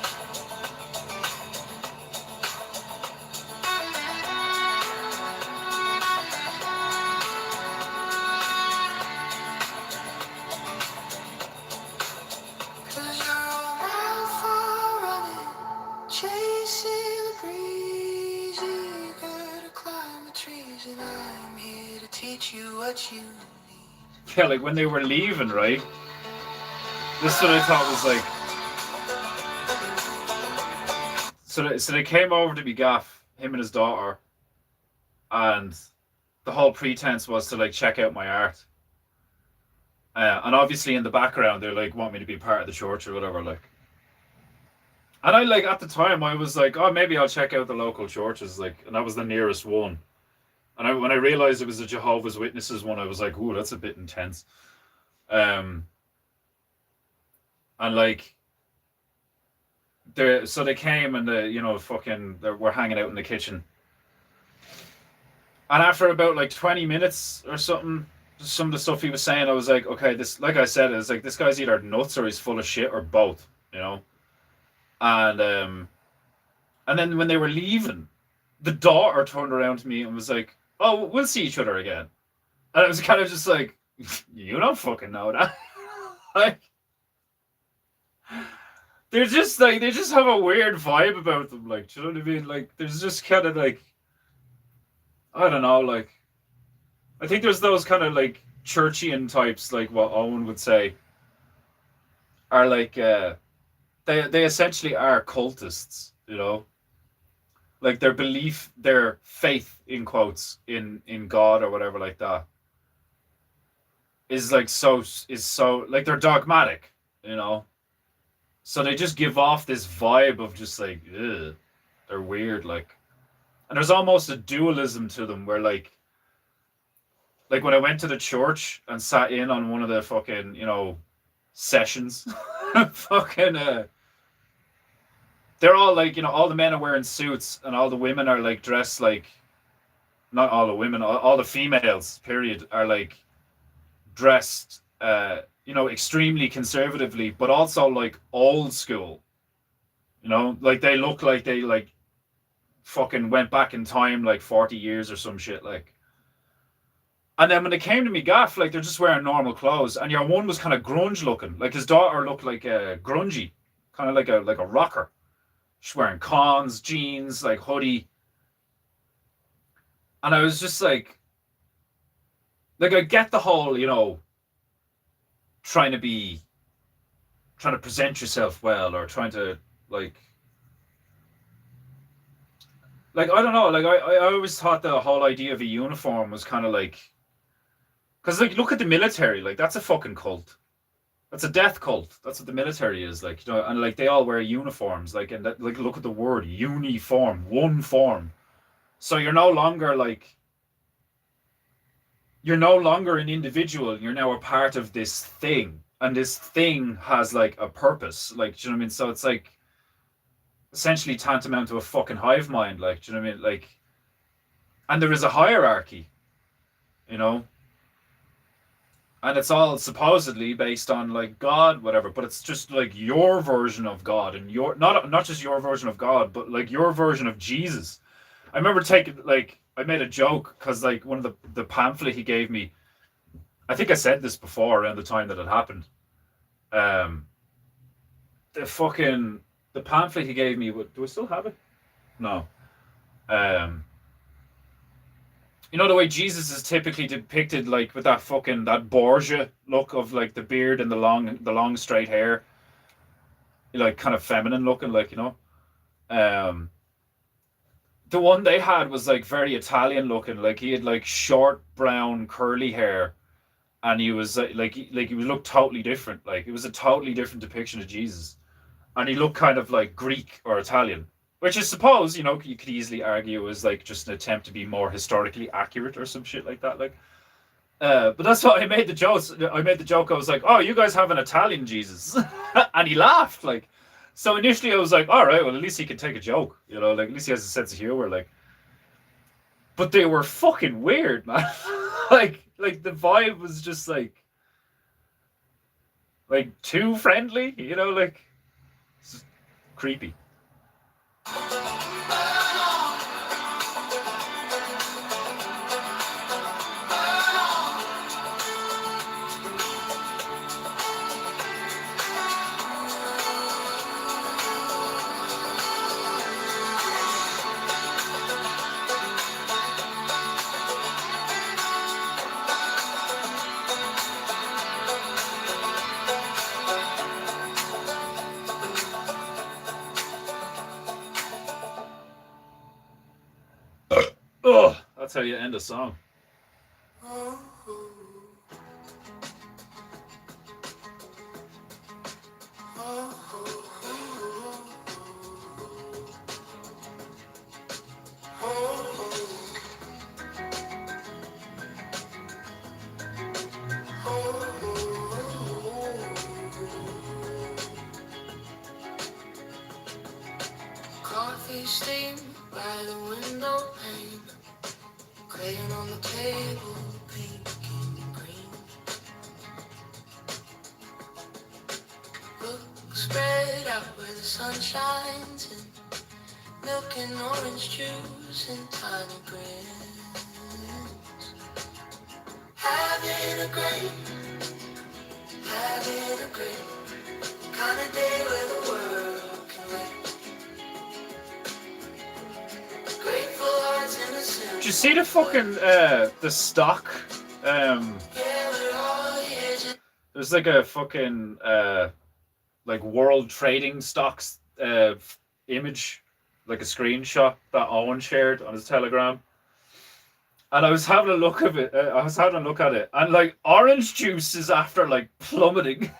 Cause you're a wildfire running, chasing the breeze, eager to climb the trees, and I'm here to teach you what you need. yeah, like when they were leaving, right? This is what I thought was like. So they came over to be gaff him and his daughter, and the whole pretense was to like check out my art. And obviously in the background they're like want me to be part of the church or whatever, like. And I like at the time I was like, oh, maybe I'll check out the local churches, like, and that was the nearest one. And when I realized it was a Jehovah's Witnesses one, I was like, ooh, that's a bit intense. Um, and like, so they came and fucking, they were hanging out in the kitchen. And after about like 20 minutes or something, some of the stuff he was saying, I was like, okay, this, like I said, it's like this guy's either nuts or he's full of shit or both, you know. And then when they were leaving, the daughter turned around to me and was like, "Oh, we'll see each other again." And I was kind of just like, "You don't fucking know that." Like, they're just like they just have a weird vibe about them. Like, do you know what I mean? Like, there's just kind of like, I don't know. Like, I think there's those kind of like churchian types, like what Owen would say, are like they essentially are cultists. You know, like their belief, their faith in quotes in God or whatever like that is like so like they're dogmatic, you know. So they just give off this vibe of just like, ugh, they're weird, like, and there's almost a dualism to them where like when I went to the church and sat in on one of the fucking sessions, fucking they're all like all the men are wearing suits and all the women are like dressed like not all the women, all the females, period, are like dressed, extremely conservatively, but also like old school. Like they look like they like fucking went back in time like 40 years or some shit, like. And then when they came to me gaff, like they're just wearing normal clothes, and your one was kind of grunge looking, like his daughter looked like grungy, kind of like a rocker. She's wearing cons, jeans, like hoodie, and I was just like I get the whole, trying to present yourself well, or trying to like I don't know, like I always thought the whole idea of a uniform was kind of like, because like look at the military, like that's a fucking cult. That's a death cult. That's what the military is, like, and like they all wear uniforms, like, and that, like, look at the word uniform, one form. So you're no longer an individual. You're now a part of this thing, and this thing has like a purpose. Like, do you know what I mean? So it's like essentially tantamount to a fucking hive mind. Like, do you know what I mean? Like, and there is a hierarchy, you know, and it's all supposedly based on like God, whatever. But it's just like your version of God, and your not just your version of God, but like your version of Jesus. I remember taking like I made a joke because like one of the pamphlet he gave me, I think I said this before around the time that it happened. Um, the fucking the pamphlet he gave me. Do I still have it? No. Um, the way Jesus is typically depicted, like with that Borgia look of like the beard and the long straight hair, like kind of feminine looking, like Um, the one they had was like very Italian looking, like he had like short brown curly hair, and he was like he looked totally different. Like it was a totally different depiction of Jesus, and he looked kind of like Greek or Italian, which I suppose you could easily argue is like just an attempt to be more historically accurate or some shit like that. Like, but that's what I made the jokes. I made the joke. I was like, "Oh, you guys have an Italian Jesus," and he laughed. Like, so initially I was like, "All right, well at least he can take a joke, like at least he has a sense of humor." Like, but they were fucking weird, man. like the vibe was just like too friendly, like it's creepy. That's how you end a song. Coffee steam by the window pane, crayon on the table, pink and green. Book spread out where the sun shines, and milk and orange juice and tiny grins. Having a great kind of day where the world can wait. Grateful hearts innocent. Did you see the fucking the stock? Yeah, we're all here just There's like a fucking like World Trading Stocks image, like a screenshot that Owen shared on his Telegram. And I was having a look of it. I was having a look at it, and like orange juice is after like plummeting.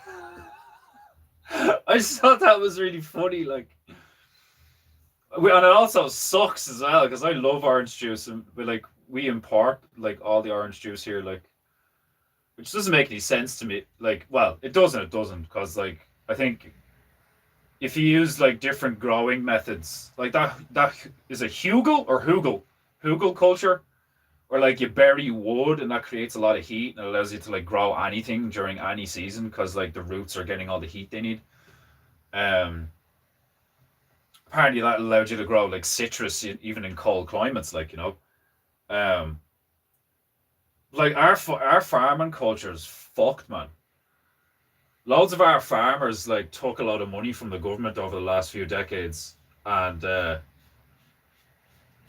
I just thought that was really funny. Like, and it also sucks as well because I love orange juice, and we import like all the orange juice here, like, which doesn't make any sense to me. Like, well, it doesn't, because like I think if you use like different growing methods, like that is a hugel culture, where like you bury wood and that creates a lot of heat and allows you to like grow anything during any season because like the roots are getting all the heat they need. Um, Apparently that allowed you to grow like citrus even in cold climates, like, you know. Um, like our farming culture is fucked, man. Loads of our farmers like took a lot of money from the government over the last few decades, and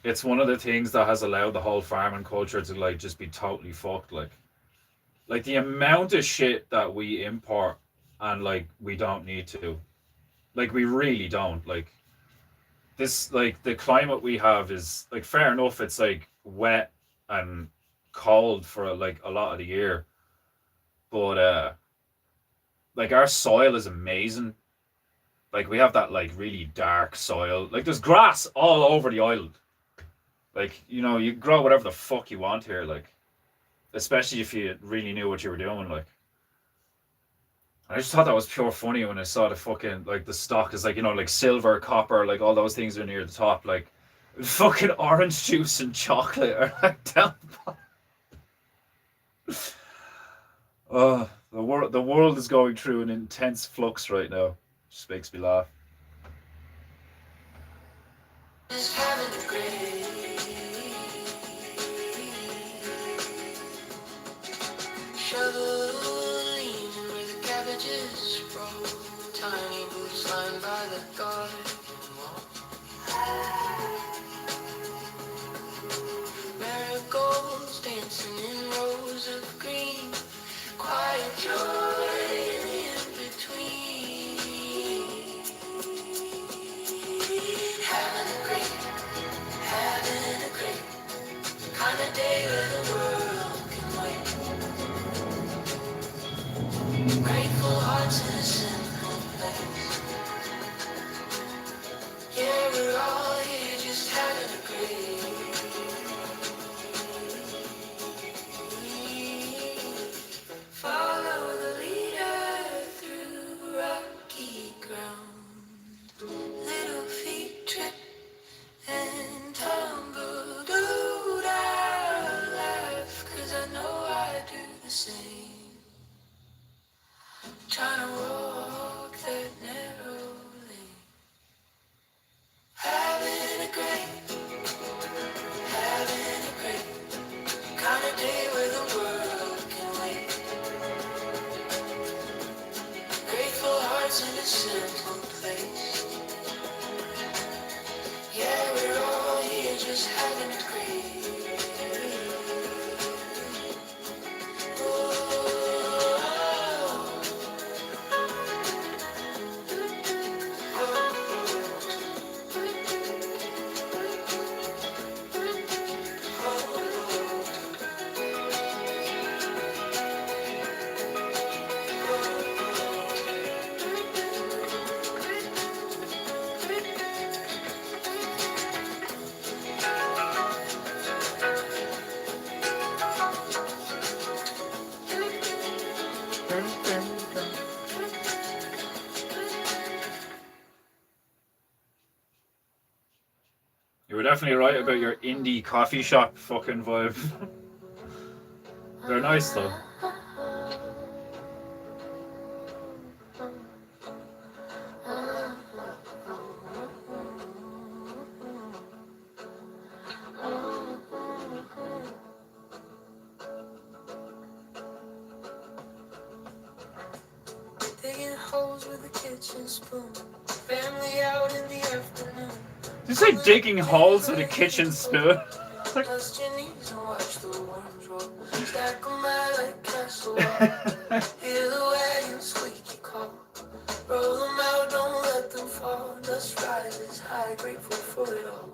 it's one of the things that has allowed the whole farming culture to like just be totally fucked. Like the amount of shit that we import, and like we don't need to, like we really don't. Like this, like the climate we have is like fair enough. It's like wet and cold for like a lot of the year, but like our soil is amazing. Like we have that like really dark soil. Like there's grass all over the island. Like, you know, you grow whatever the fuck you want here, like, especially if you really knew what you were doing, like. I just thought that was pure funny when I saw the fucking like the stock is like, you know, like silver, copper, like all those things are near the top, like fucking orange juice and chocolate are like down. Oh, the world is going through an intense flux right now. Just makes me laugh. having a great. Shovel leaning where the cabbages grow. Tiny boots lined by the garden wall. Marigolds dancing in rows of green. Quiet joy in between. Having a great kind of day where the world can wait. Grateful hearts in a simple place. Yeah, we're all here just having a great. Follow the leader through rocky ground. Little feet trip and tumble down. You were definitely right about your indie coffee shop fucking vibe. They're nice though. Digging holes with a kitchen spoon. Family out in the afternoon. Did you say digging holes with a kitchen spoon? Dust your knees and watch the worms roll. Stack 'em out like castle. Hear the wagon squeaky call. Roll 'em out, don't let them fall. Dust rises high, grateful for it all.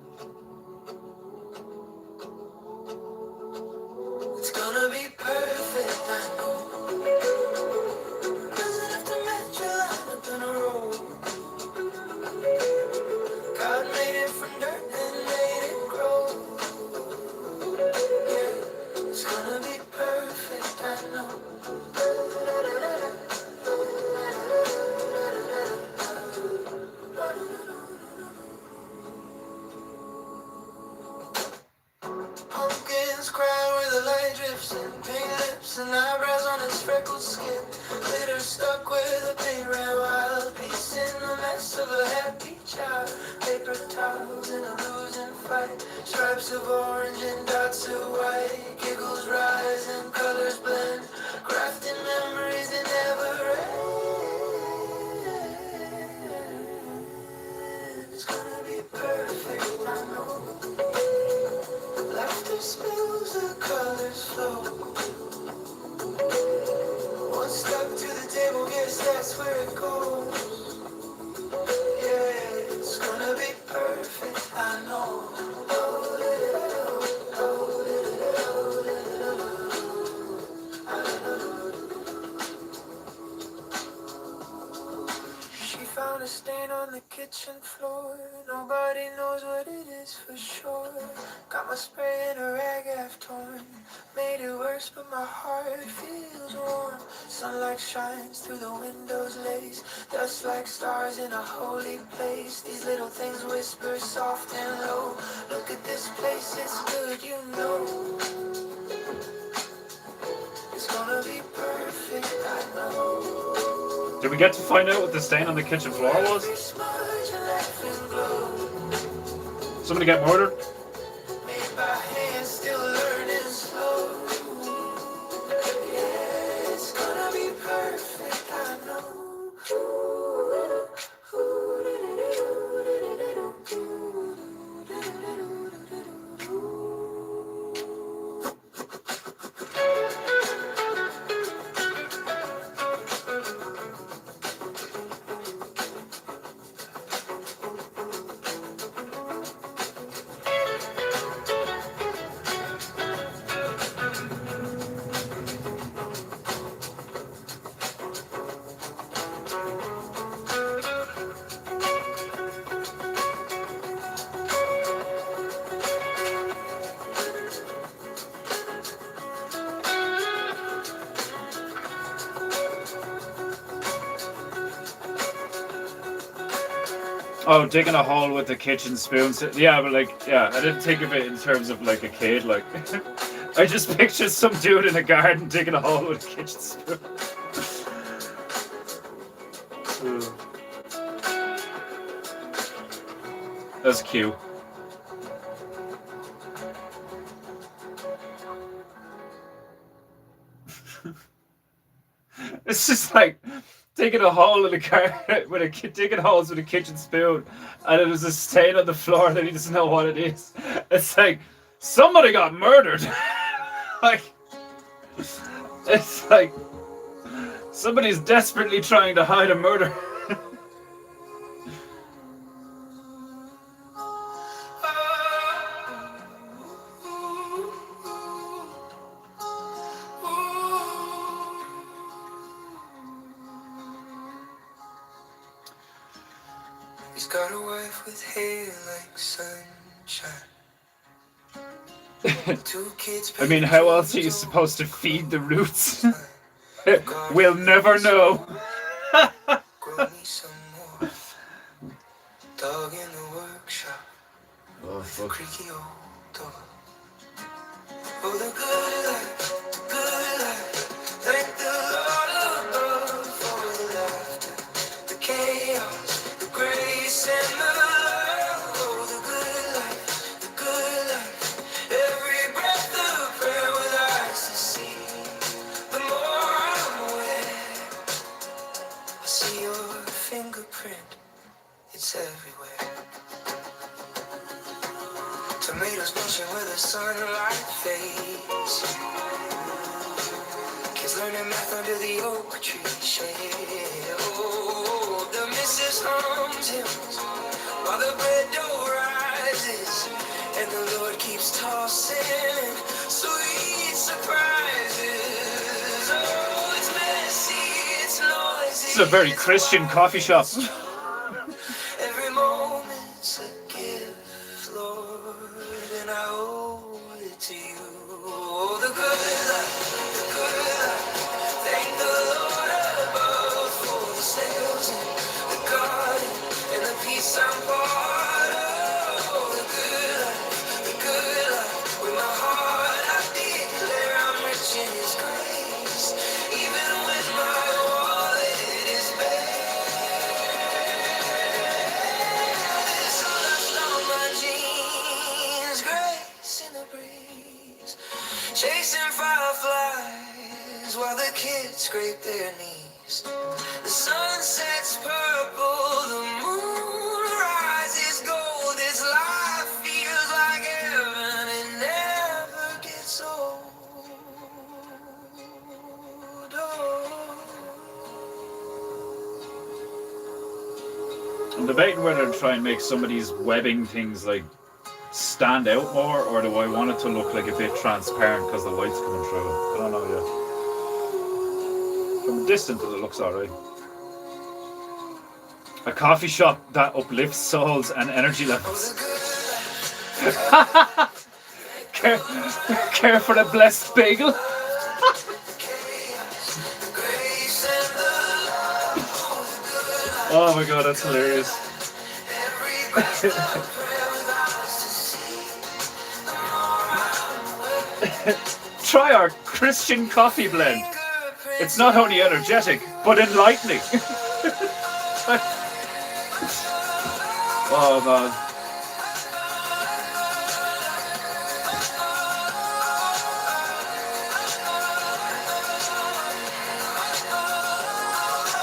It's gonna be perfect, I know. Doesn't have to match your line up in a row. God made it from dirt and made it grow. Yeah, it's gonna be perfect, I know. Pumpkins cry where the light drifts in. Pink lips and eyebrows on his freckled skin. Glitter stuck where the paint ran wild. Peace in the mess of a happy child. Paper towels in a losing fight. Stripes of orange and dots of white. Giggles rise and colors blend. Crafting memories that never end. It's gonna be perfect, I know. Laughter spills, the colors flow. One step to the table, guess that's where it goes. Yeah, it's gonna be perfect, I know. She found a stain on the kitchen floor. Nobody knows what it is for sure. Got my spray in a rag half torn. Made it worse, but my heart feels warm. Sunlight shines through the windows lace. Dust like stars in a holy place. These little things whisper soft and low. Look at this place, it's good, you know. It's gonna be perfect, I know. Did we get to find out what the stain on the kitchen floor was? Somebody got murdered? Made by hand, still learning slow. Yeah, it's gonna be perfect, I know. Oh, digging a hole with the kitchen spoon. Yeah, but like, yeah, I didn't think of it in terms of like a kid. Like, I just pictured some dude in a garden digging a hole with a kitchen spoon. That's cute. It's just like digging a hole in a car with a digging holes with a kitchen spoon, and there's a stain on the floor that he doesn't know what it is. It's like somebody got murdered. Like it's like somebody's desperately trying to hide a murder. He's got a wife with hair like sunshine. Two kids. I mean, how else are you supposed to feed the roots? We'll never know. Grow me some more. Dog in the workshop. Oh, With the fuck. creaky old door. Oh, the good life, the good life. Thank the Lord above for the laughter, the chaos, the grace and the love. Oh, the good life, the good life. Every breath of prayer with eyes to see. The more I'm aware, I see your fingerprint. It's everywhere. Tomatoes blushing where the sunlight fades. Kids learning math under the oak tree shade. Oh, the missus hums hymns while the bread dough rises, and the Lord keeps tossing sweet surprises. Oh, it's messy, it's noisy. This is a very Christian coffee shop. Every moment's a gift, Lord, and I owe it to you. Oh, the good life, the good life. Thank the Lord above for the sails and the garden and the peace I'm part of. Oh, the good life, the good life. With my heart I declare I'm rich in His grace, even when my wallet is bare. Chasing fireflies while the kids scrape their knees. The sun sets purple, the moon rises gold. This life feels like heaven, it never gets old. I'm debating whether to try and make some of these webbing things like stand out more, or do I want it to look like a bit transparent because the light's coming through? I don't know yet. From a distance, it looks alright. A coffee shop that uplifts souls and energy levels. Care for the blessed bagel? Oh my god, that's hilarious. Try our Christian coffee blend. It's not only energetic, but enlightening. Oh man.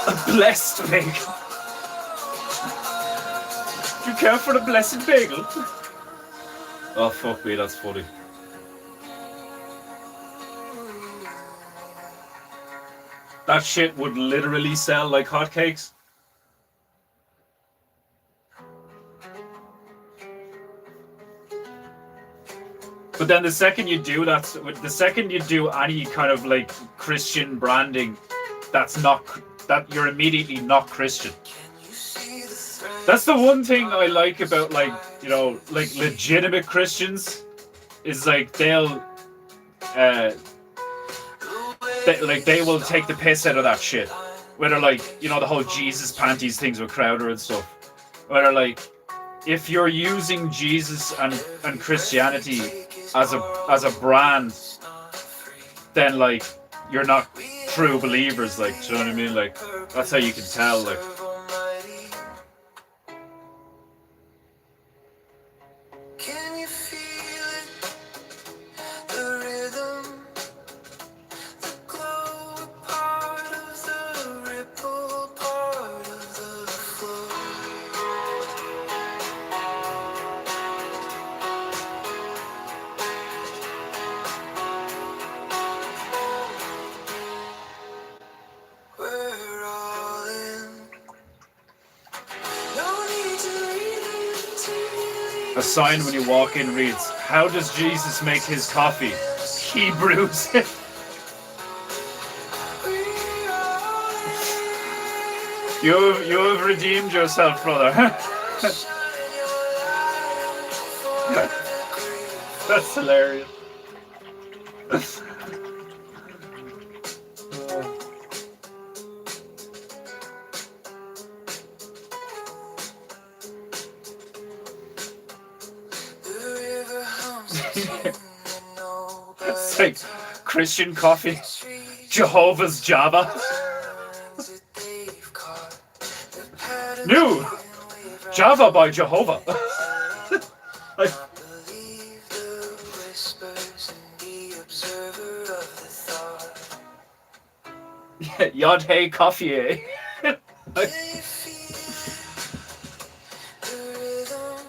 A blessed bagel. Do you care for the blessed bagel? Oh fuck me, that's funny. That shit would literally sell like hotcakes. But then the second you do that, the second you do any kind of like Christian branding, that's not, that you're immediately not Christian. That's the one thing I like about, like, you know, like legitimate Christians is like they will take the piss out of that shit. Whether like, you know, the whole Jesus panties things with Crowder and stuff. Whether like, if you're using Jesus and Christianity as a brand, then like you're not true believers. Like, do you know what I mean? Like, that's how you can tell. Like, can you feel it? The rhythm, the glow, a part of the ripple, part of the flow. We're all in. No need to read it. a sign when you walk in reads, "How does Jesus make his coffee? He brews it." You have redeemed yourself, brother. That's hilarious. like Christian coffee, Jehovah's Java. New Java by Jehovah. Like, Believe the whispers and the observer of the thought. Yod Hey Coffee. Can you feel the rhythm,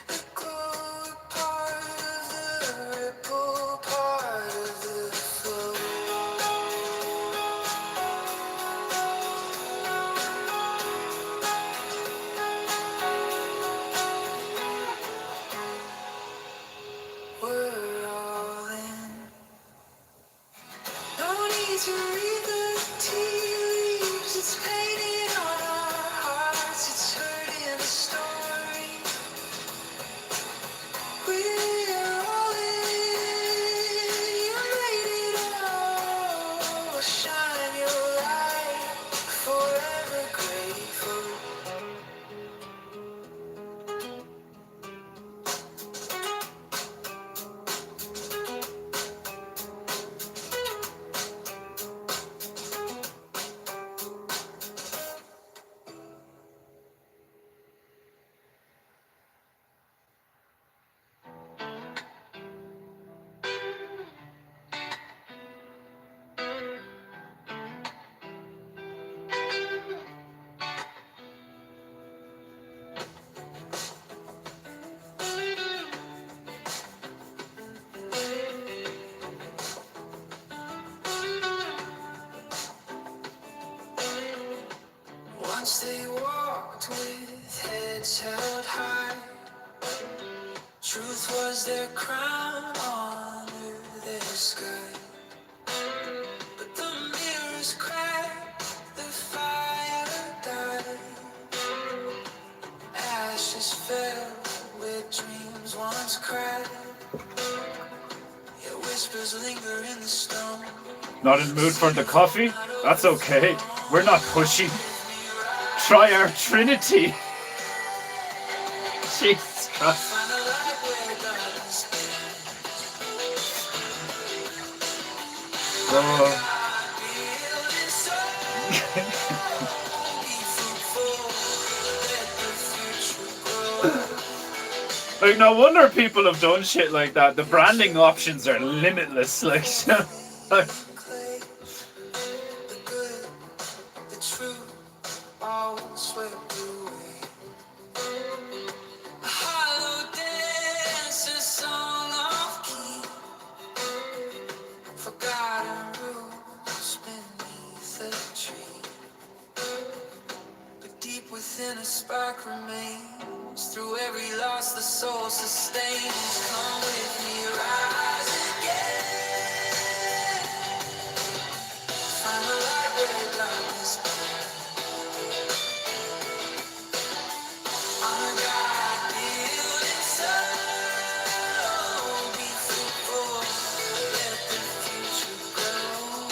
the glow, part of the ripple, part of the flow? We're all in. No need to read the tea leaves. It's painted on our hearts. It's hurting the story. We're all in. You made it all. Shine your light. Forever grateful. Once they walked with heads held high. Truth was their crown, honor their sky. But the mirrors cracked, the fire died. Ashes fell where dreams once cried. Yet whispers linger in the stone. not in the mood for the coffee? That's okay. We're not pushy. Try our Trinity. Jesus Christ. Find a light where darkness Oh. build inside. Be fruitful, let the future grow. Like, no wonder people have done shit like that. The branding options are limitless. Like, like Clay, the good, the true, all swept away. A hollow dance, a song of key. Forgotten rules beneath the tree. But deep within a spark remains. Through every loss the soul sustains. Come with me, rise again. Find the light where darkness on God build inside. Be fruitful, let the future grow.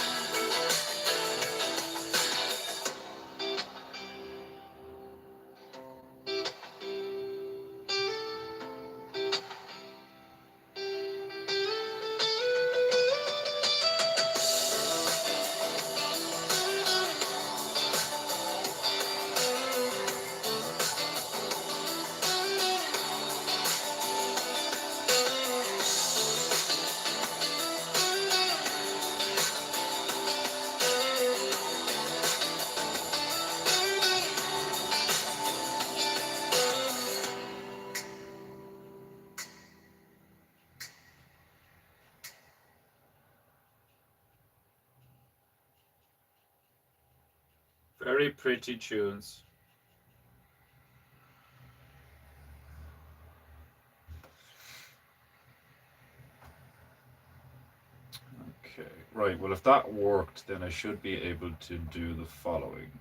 very pretty tunes. Okay, right. Well, if that worked, then I should be able to do the following.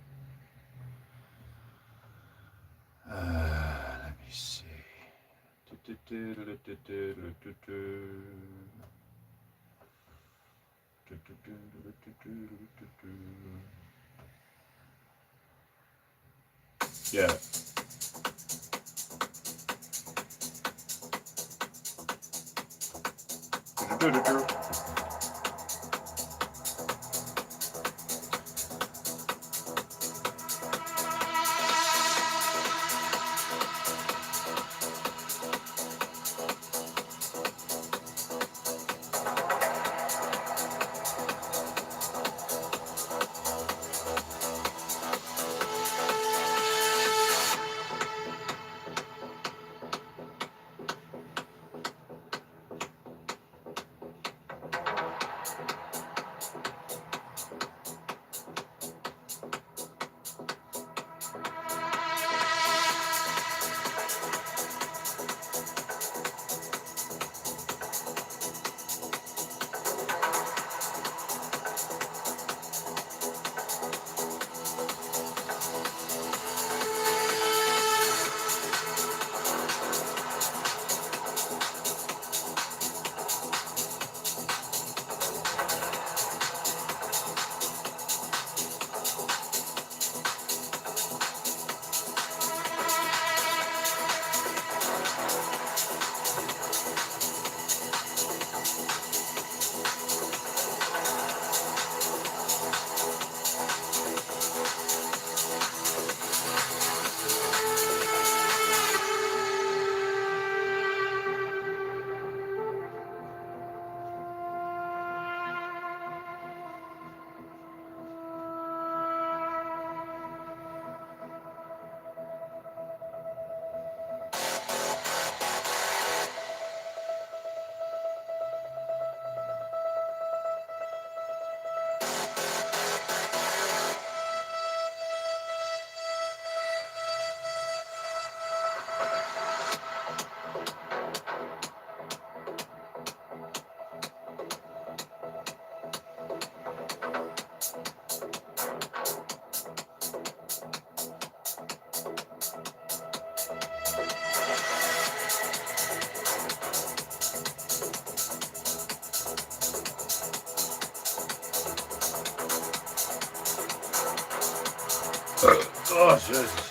Let me see. Yeah. Oh, Jesus.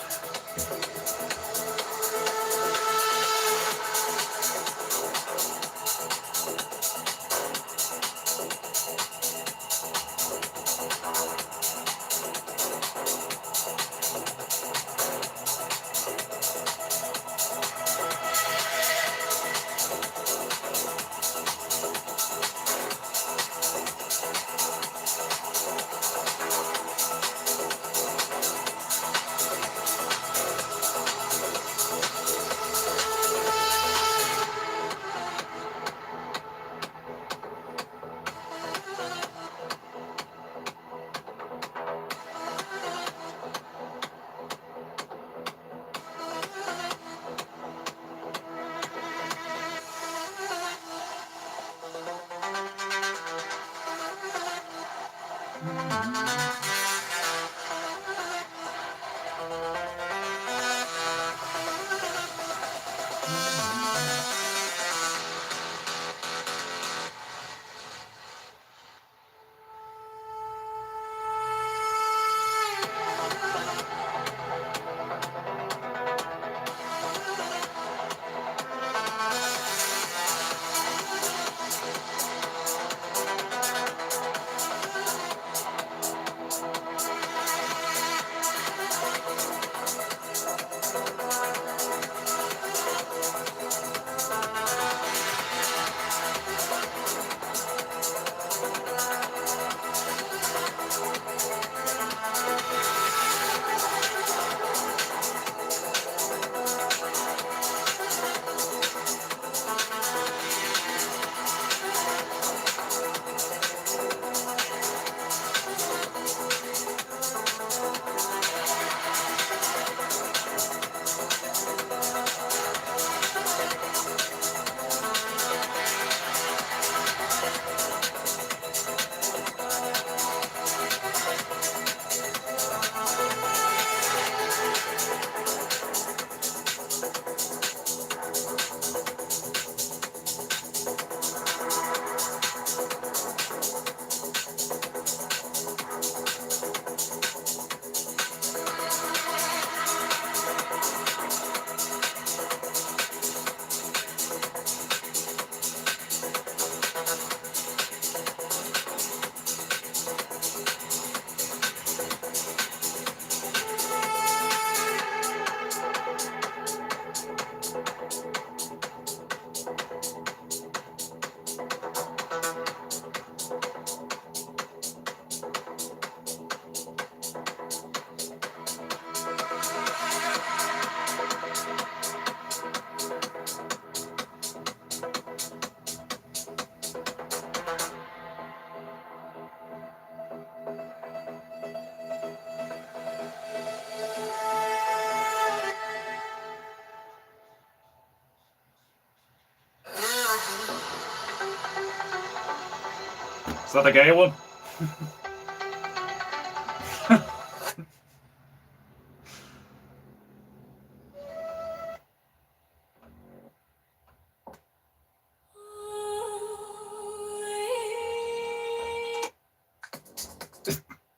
Is that the gay one?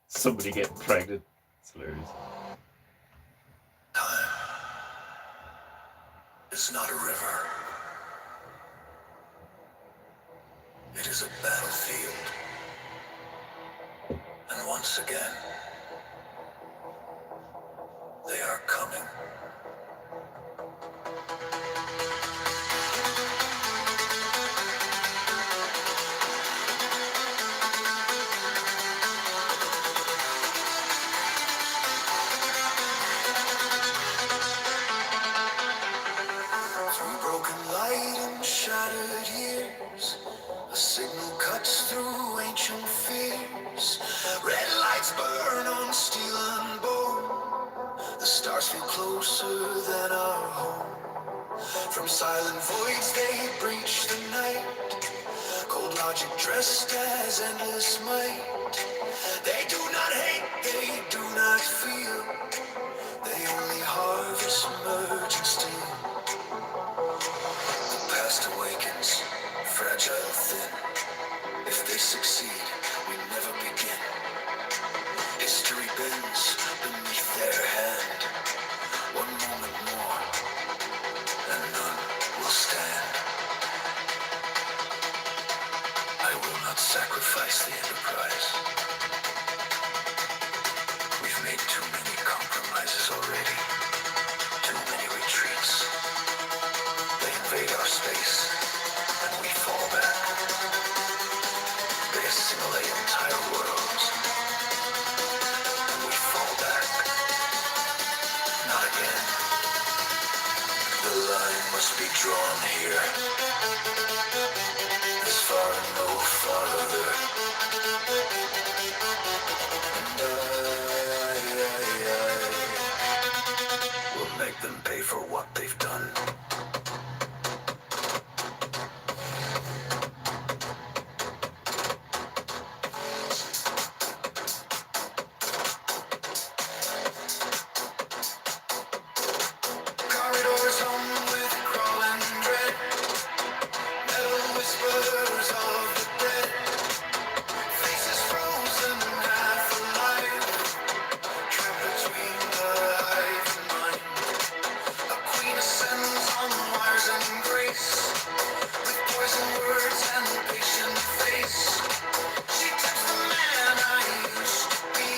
Somebody getting pregnant. It's hilarious. Time is not a river. It is a battlefield. And once again, they are coming. Through broken light and shattered years, a signal cuts through ancient fears. Red lights burn on steel and bone. The stars feel closer than our home. From silent voids they breach the night. Cold logic dressed as endless might. They do not hate, they do not feel. They only harvest merging steel. The past awakens, fragile, thin. If they succeed, we never begin. History bends beneath their hand. One moment more, and none will stand. I will not sacrifice the Enterprise. We've made too many compromises already. Too many retreats. They invade our space, and we fall back. They assimilate entire worlds, and we fall back. Not again. The line must be drawn here. This far and no farther. And I will make them pay for what they've done. Corridors hung with crawling dread. Metal whispers of the dead. Faces frozen, half alive. Trapped between the hive and mind. A queen ascends on wires and grace. With poison words and patient face. She tempts the man I used to be.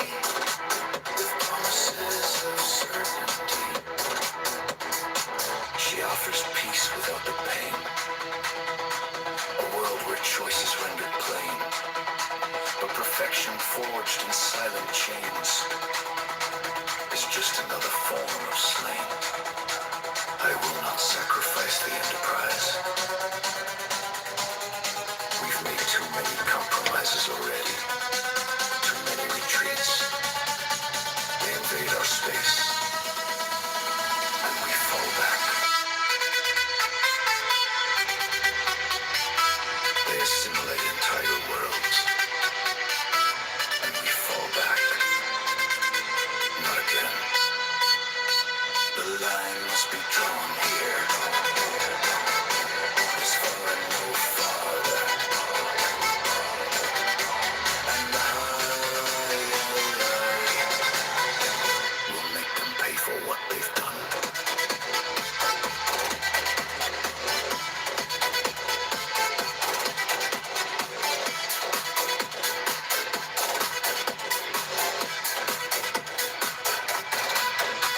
With promises of certainty. She offers peace without the pain. A world where choice is rendered plain. But perfection forged in silent chains is just another form of slain. I will not sacrifice the Enterprise. We've made too many compromises already. Too many retreats. They invade our space, and we fall back. They assimilate entire worlds, and we fall back. Not again. The line must be drawn here. This far and no farther. And I will make them pay for what they've done.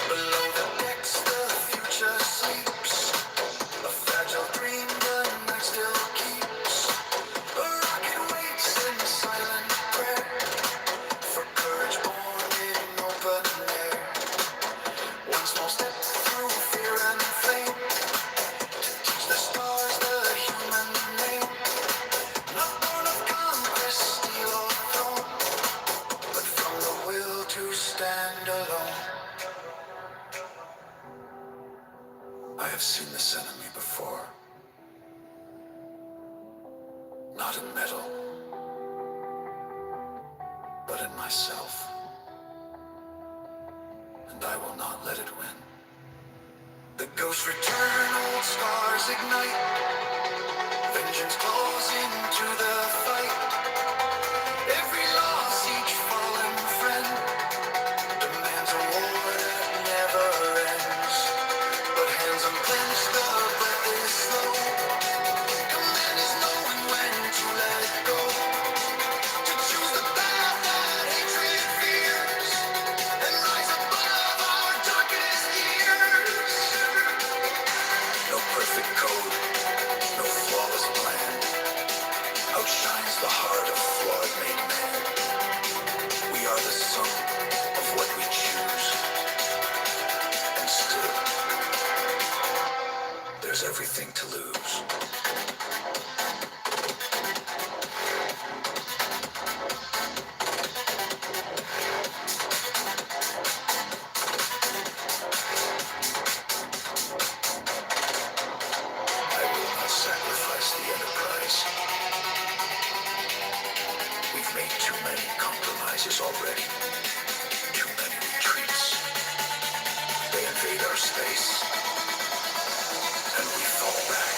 Below the decks, the future sleeps. A fragile dream the night still keeps. A rocket waits in silent prayer. For courage born in open air. One small step through fear and flame. To teach the stars the human name. Not born of conquest, steel or throne. But from the will to stand alone. I have seen this enemy before. Not in metal, myself, and I will not let it win. The ghosts return, old scars ignite, vengeance calls into the fight. Every loss, each fallen friend, demands a war that never ends. But hands unclenched, the breath is slow. Command is knowing when to let go. To choose the path that hatred fears, and rise above our darkest years. No perfect code, no flawless plan, outshines the heart of flawed made man. We are the sum of what we choose, and still, there's everything to lose. I will not sacrifice the Enterprise. We've made too many compromises already. Too many retreats. They invade our space, and we fall back.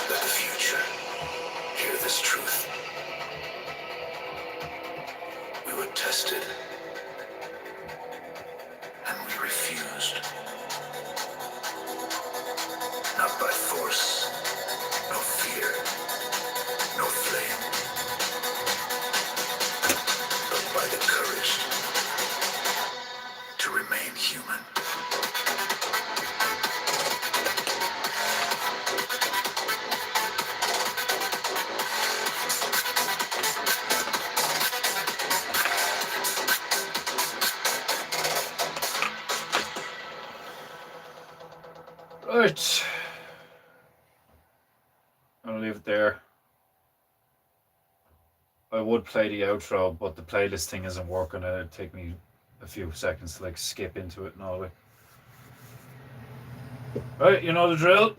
Let the future hear this truth. We were tested, and we refused. Not by force, no fear, no flame, but by the courage to remain human. Right. I'll leave it there. I would play the outro, but the playlist thing isn't working. It'd take me a few seconds to like skip into it and all that. Right, you know the drill.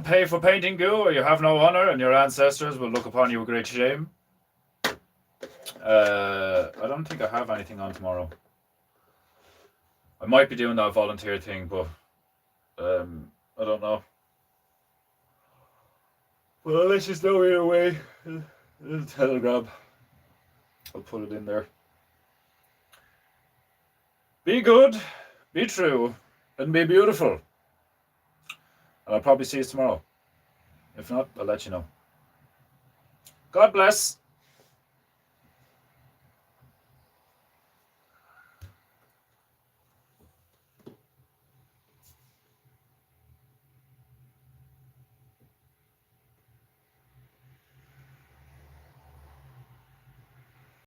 Pay for painting goo, or you have no honor, and your ancestors will look upon you with great shame. I don't think I have anything on tomorrow. I might be doing that volunteer thing, but I don't know. Well, let's just know either way. The Telegram. I'll put it in there. Be good, be true, and be beautiful. And I'll probably see you tomorrow. If not, I'll let you know. God bless.